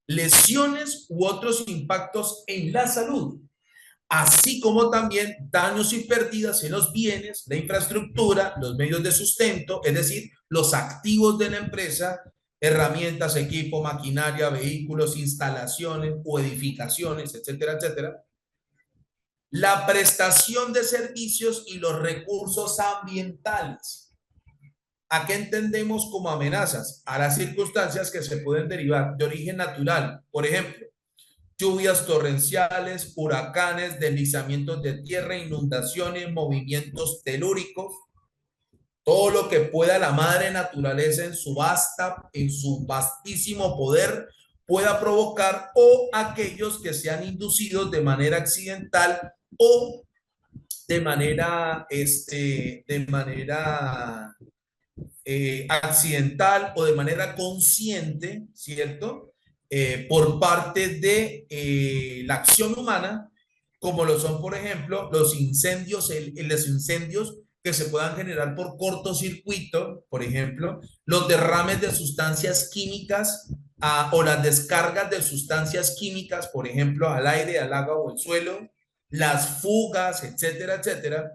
lesiones u otros impactos en la salud, así como también daños y pérdidas en los bienes, la infraestructura, los medios de sustento, es decir, los activos de la empresa, herramientas, equipo, maquinaria, vehículos, instalaciones o edificaciones, etcétera, etcétera. La prestación de servicios y los recursos ambientales. ¿A qué entendemos como amenazas? A las circunstancias que se pueden derivar de origen natural, por ejemplo, lluvias torrenciales, huracanes, deslizamientos de tierra, inundaciones, movimientos telúricos, todo lo que pueda la madre naturaleza en su vastísimo poder pueda provocar, o aquellos que sean inducidos de manera accidental o de manera accidental o de manera consciente, ¿cierto? por parte de la acción humana, como lo son, por ejemplo, los incendios, los incendios que se puedan generar por cortocircuito, por ejemplo, los derrames de sustancias químicas o las descargas de sustancias químicas, por ejemplo, al aire, al agua o al suelo, las fugas, etcétera, etcétera,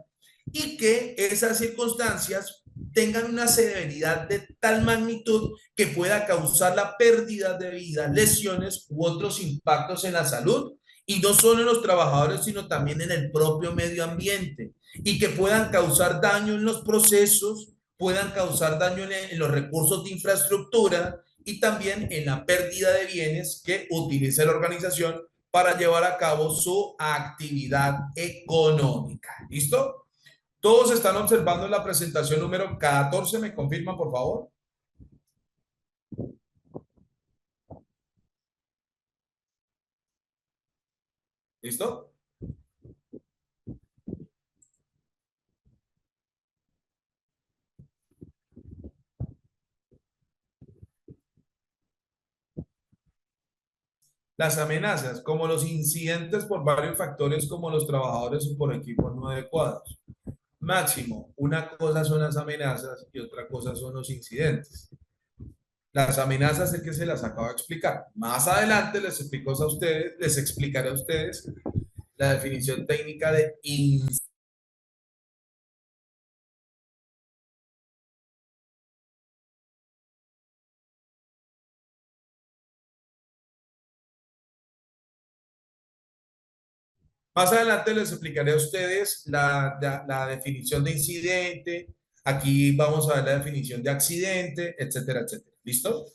y que esas circunstancias tengan una severidad de tal magnitud que pueda causar la pérdida de vida, lesiones u otros impactos en la salud, y no solo en los trabajadores, sino también en el propio medio ambiente, y que puedan causar daño en los procesos, puedan causar daño en los recursos de infraestructura y también en la pérdida de bienes que utilice la organización para llevar a cabo su actividad económica. ¿Listo? Todos están observando la presentación número 14. ¿Me confirman, por favor? ¿Listo? Las amenazas, como los incidentes por varios factores, como los trabajadores o por equipos no adecuados. Máximo, una cosa son las amenazas y otra cosa son los incidentes. Las amenazas es que se las acabo de explicar. Más adelante les explico a ustedes, les explicaré a ustedes la definición técnica de incidente. Más adelante les explicaré a ustedes la definición de incidente. Aquí vamos a ver la definición de accidente, etcétera, etcétera. ¿Listo?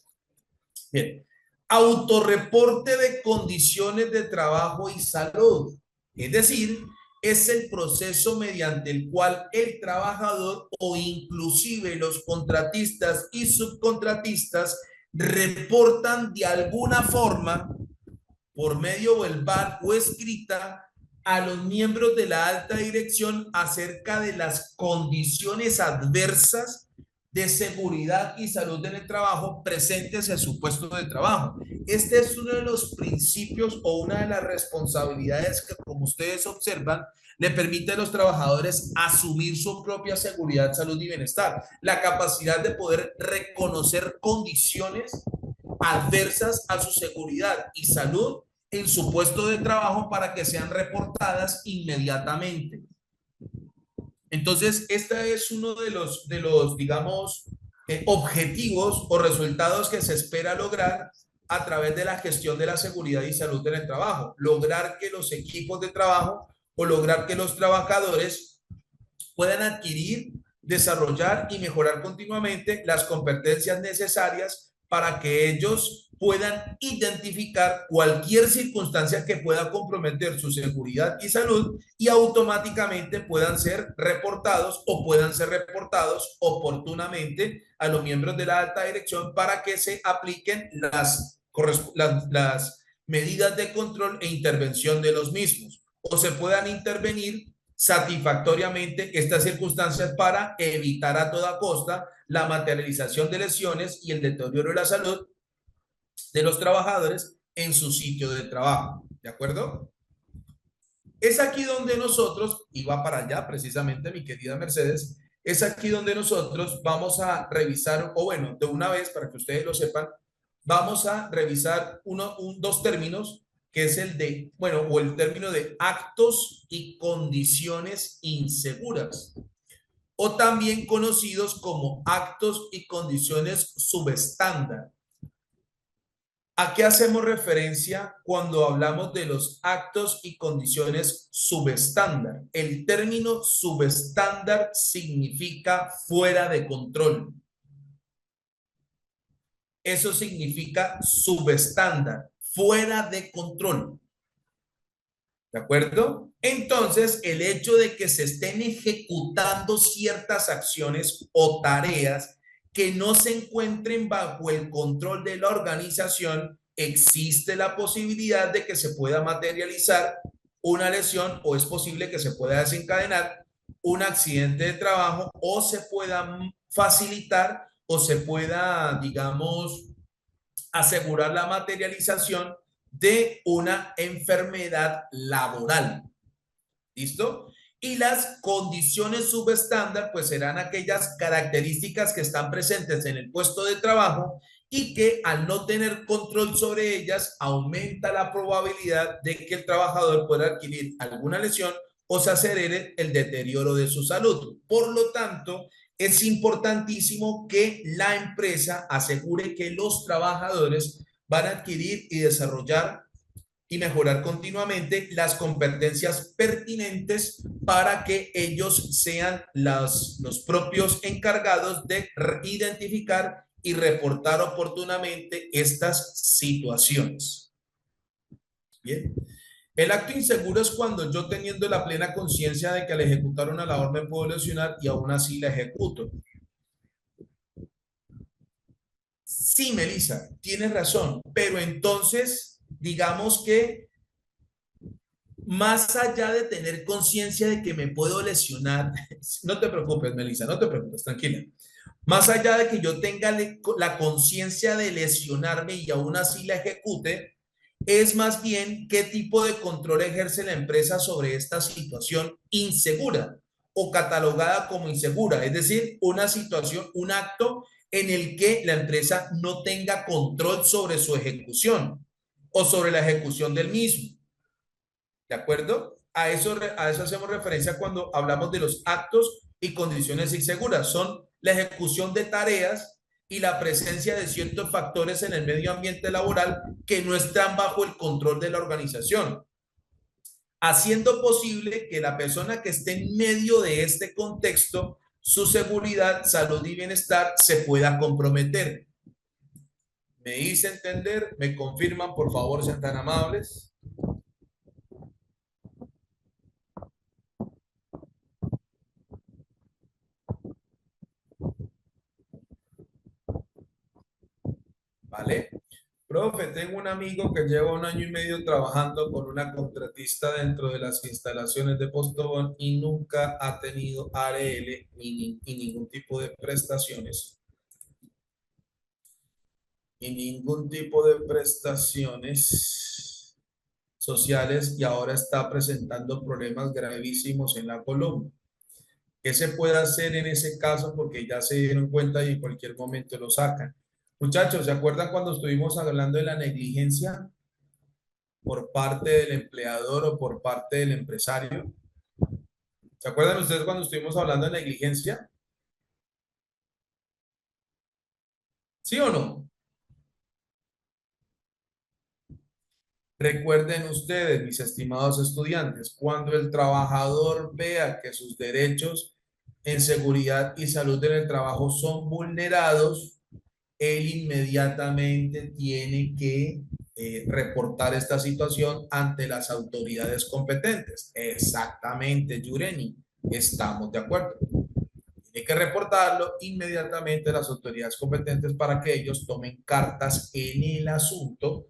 Bien. Autorreporte de condiciones de trabajo y salud. Es decir, es el proceso mediante el cual el trabajador o inclusive los contratistas y subcontratistas reportan de alguna forma por medio verbal o escrita a los miembros de la alta dirección acerca de las condiciones adversas de seguridad y salud en el trabajo presentes en su puesto de trabajo. Este es uno de los principios o una de las responsabilidades que, como ustedes observan, le permite a los trabajadores asumir su propia seguridad, salud y bienestar. La capacidad de poder reconocer condiciones adversas a su seguridad y salud en su puesto de trabajo para que sean reportadas inmediatamente. Entonces, este es uno de los digamos, objetivos o resultados que se espera lograr a través de la gestión de la seguridad y salud en el trabajo. Lograr que los equipos de trabajo o lograr que los trabajadores puedan adquirir, desarrollar y mejorar continuamente las competencias necesarias para que ellos puedan identificar cualquier circunstancia que pueda comprometer su seguridad y salud y automáticamente puedan ser reportados o puedan ser reportados oportunamente a los miembros de la alta dirección para que se apliquen las medidas de control e intervención de los mismos o se puedan intervenir satisfactoriamente estas circunstancias para evitar a toda costa la materialización de lesiones y el deterioro de la salud de los trabajadores en su sitio de trabajo. ¿De acuerdo? Es aquí donde nosotros, y va para allá precisamente mi querida Mercedes, es aquí donde nosotros vamos a revisar, o bueno, de una vez para que ustedes lo sepan, vamos a revisar dos términos, que es el de, bueno, o el término de actos y condiciones inseguras, o también conocidos como actos y condiciones subestándar. ¿A qué hacemos referencia cuando hablamos de los actos y condiciones subestándar? El término subestándar significa fuera de control. Eso significa subestándar, fuera de control. ¿De acuerdo? Entonces, el hecho de que se estén ejecutando ciertas acciones o tareas que no se encuentren bajo el control de la organización, existe la posibilidad de que se pueda materializar una lesión o es posible que se pueda desencadenar un accidente de trabajo o se pueda facilitar o se pueda, digamos, asegurar la materialización de una enfermedad laboral. ¿Listo? Y las condiciones subestándar, pues serán aquellas características que están presentes en el puesto de trabajo y que al no tener control sobre ellas, aumenta la probabilidad de que el trabajador pueda adquirir alguna lesión o se acelere el deterioro de su salud. Por lo tanto, es importantísimo que la empresa asegure que los trabajadores van a adquirir y desarrollar y mejorar continuamente las competencias pertinentes para que ellos sean los propios encargados de identificar y reportar oportunamente estas situaciones. Bien. El acto inseguro es cuando yo, teniendo la plena conciencia de que al ejecutar una labor me puedo lesionar y aún así la ejecuto. Sí, Melissa, tienes razón, pero entonces digamos que más allá de tener conciencia de que me puedo lesionar, no te preocupes, Melissa, no te preocupes, tranquila. Más allá de que yo tenga la conciencia de lesionarme y aún así la ejecute, es más bien qué tipo de control ejerce la empresa sobre esta situación insegura o catalogada como insegura, es decir, una situación, un acto en el que la empresa no tenga control sobre su ejecución o sobre la ejecución del mismo. ¿De acuerdo? A eso hacemos referencia cuando hablamos de los actos y condiciones inseguras. Son la ejecución de tareas y la presencia de ciertos factores en el medio ambiente laboral que no están bajo el control de la organización, haciendo posible que la persona que esté en medio de este contexto, su seguridad, salud y bienestar se pueda comprometer. ¿Me hice entender? ¿Me confirman, por favor, sean tan amables? ¿Vale? Profe, tengo un amigo que lleva 1 año y medio trabajando con una contratista dentro de las instalaciones de Postobón y nunca ha tenido ARL y ningún tipo de prestaciones. Y ningún tipo de prestaciones sociales y ahora está presentando problemas gravísimos en la columna. ¿Qué se puede hacer en ese caso? Porque ya se dieron cuenta y en cualquier momento lo sacan. Muchachos, ¿se acuerdan cuando estuvimos hablando de la negligencia por parte del empleador o por parte del empresario? ¿Se acuerdan ustedes cuando estuvimos hablando de negligencia? ¿Sí o no? Recuerden ustedes, mis estimados estudiantes, cuando el trabajador vea que sus derechos en seguridad y salud en el trabajo son vulnerados, él inmediatamente tiene que reportar esta situación ante las autoridades competentes. Exactamente, Yureni, estamos de acuerdo. Tiene que reportarlo inmediatamente a las autoridades competentes para que ellos tomen cartas en el asunto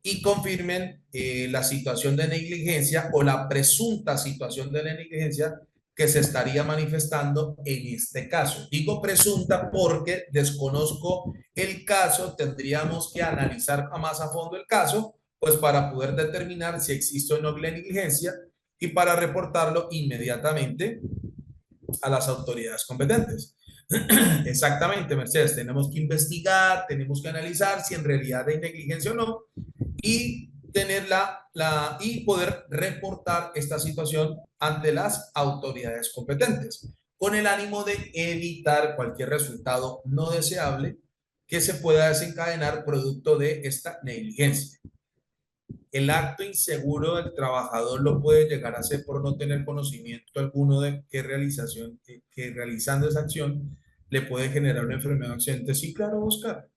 y confirmen la situación de negligencia o la presunta situación de negligencia que se estaría manifestando en este caso. Digo presunta porque desconozco el caso, tendríamos que analizar más a fondo el caso, pues para poder determinar si existe o no negligencia y para reportarlo inmediatamente a las autoridades competentes. Exactamente, Mercedes, tenemos que investigar, tenemos que analizar si en realidad hay negligencia o no y tener y poder reportar esta situación ante las autoridades competentes, con el ánimo de evitar cualquier resultado no deseable que se pueda desencadenar producto de esta negligencia. El acto inseguro del trabajador lo puede llegar a hacer por no tener conocimiento alguno de qué realización, que realizando esa acción le puede generar una enfermedad o accidente. Sí, claro, Oscar.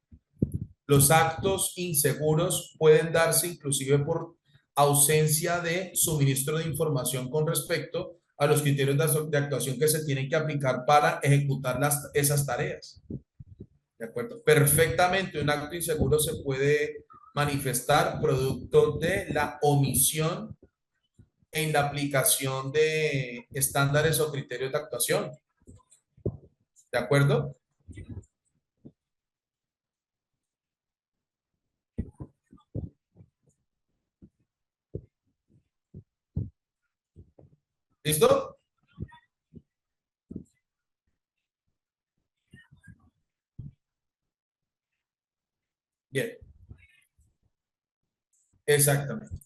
Los actos inseguros pueden darse inclusive por ausencia de suministro de información con respecto a los criterios de actuación que se tienen que aplicar para ejecutar esas tareas. ¿De acuerdo? Perfectamente, un acto inseguro se puede manifestar producto de la omisión en la aplicación de estándares o criterios de actuación. ¿De acuerdo? ¿Listo? Bien, exactamente.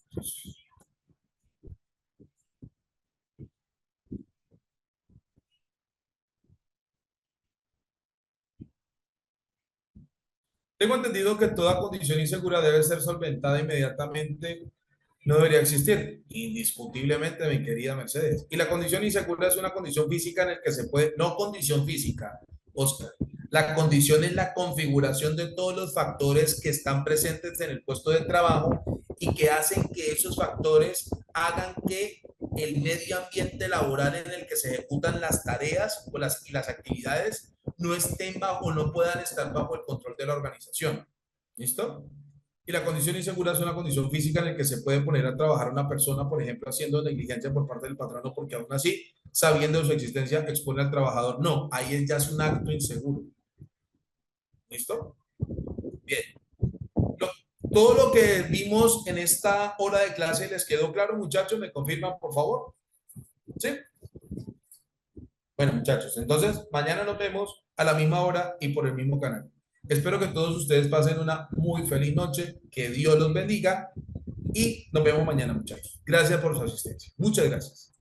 Tengo entendido que toda condición insegura debe ser solventada inmediatamente, no debería existir, indiscutiblemente, mi querida Mercedes. Y la condición insegura es una condición física en la que se puede, no condición física, Oscar. La condición es la configuración de todos los factores que están presentes en el puesto de trabajo y que hacen que esos factores hagan que el medio ambiente laboral en el que se ejecutan las tareas y las actividades no estén bajo, no puedan estar bajo el control de la organización. ¿Listo? Y la condición insegura es una condición física en la que se puede poner a trabajar una persona, por ejemplo, haciendo negligencia por parte del patrono, porque aún así, sabiendo de su existencia, expone al trabajador. No, ahí ya es un acto inseguro. ¿Listo? Bien. Lo- Todo lo que vimos en esta hora de clase, ¿les quedó claro, muchachos? ¿Me confirman, por favor? ¿Sí? Bueno, muchachos, entonces mañana nos vemos a la misma hora y por el mismo canal. Espero que todos ustedes pasen una muy feliz noche, que Dios los bendiga y nos vemos mañana, muchachos. Gracias por su asistencia. Muchas gracias.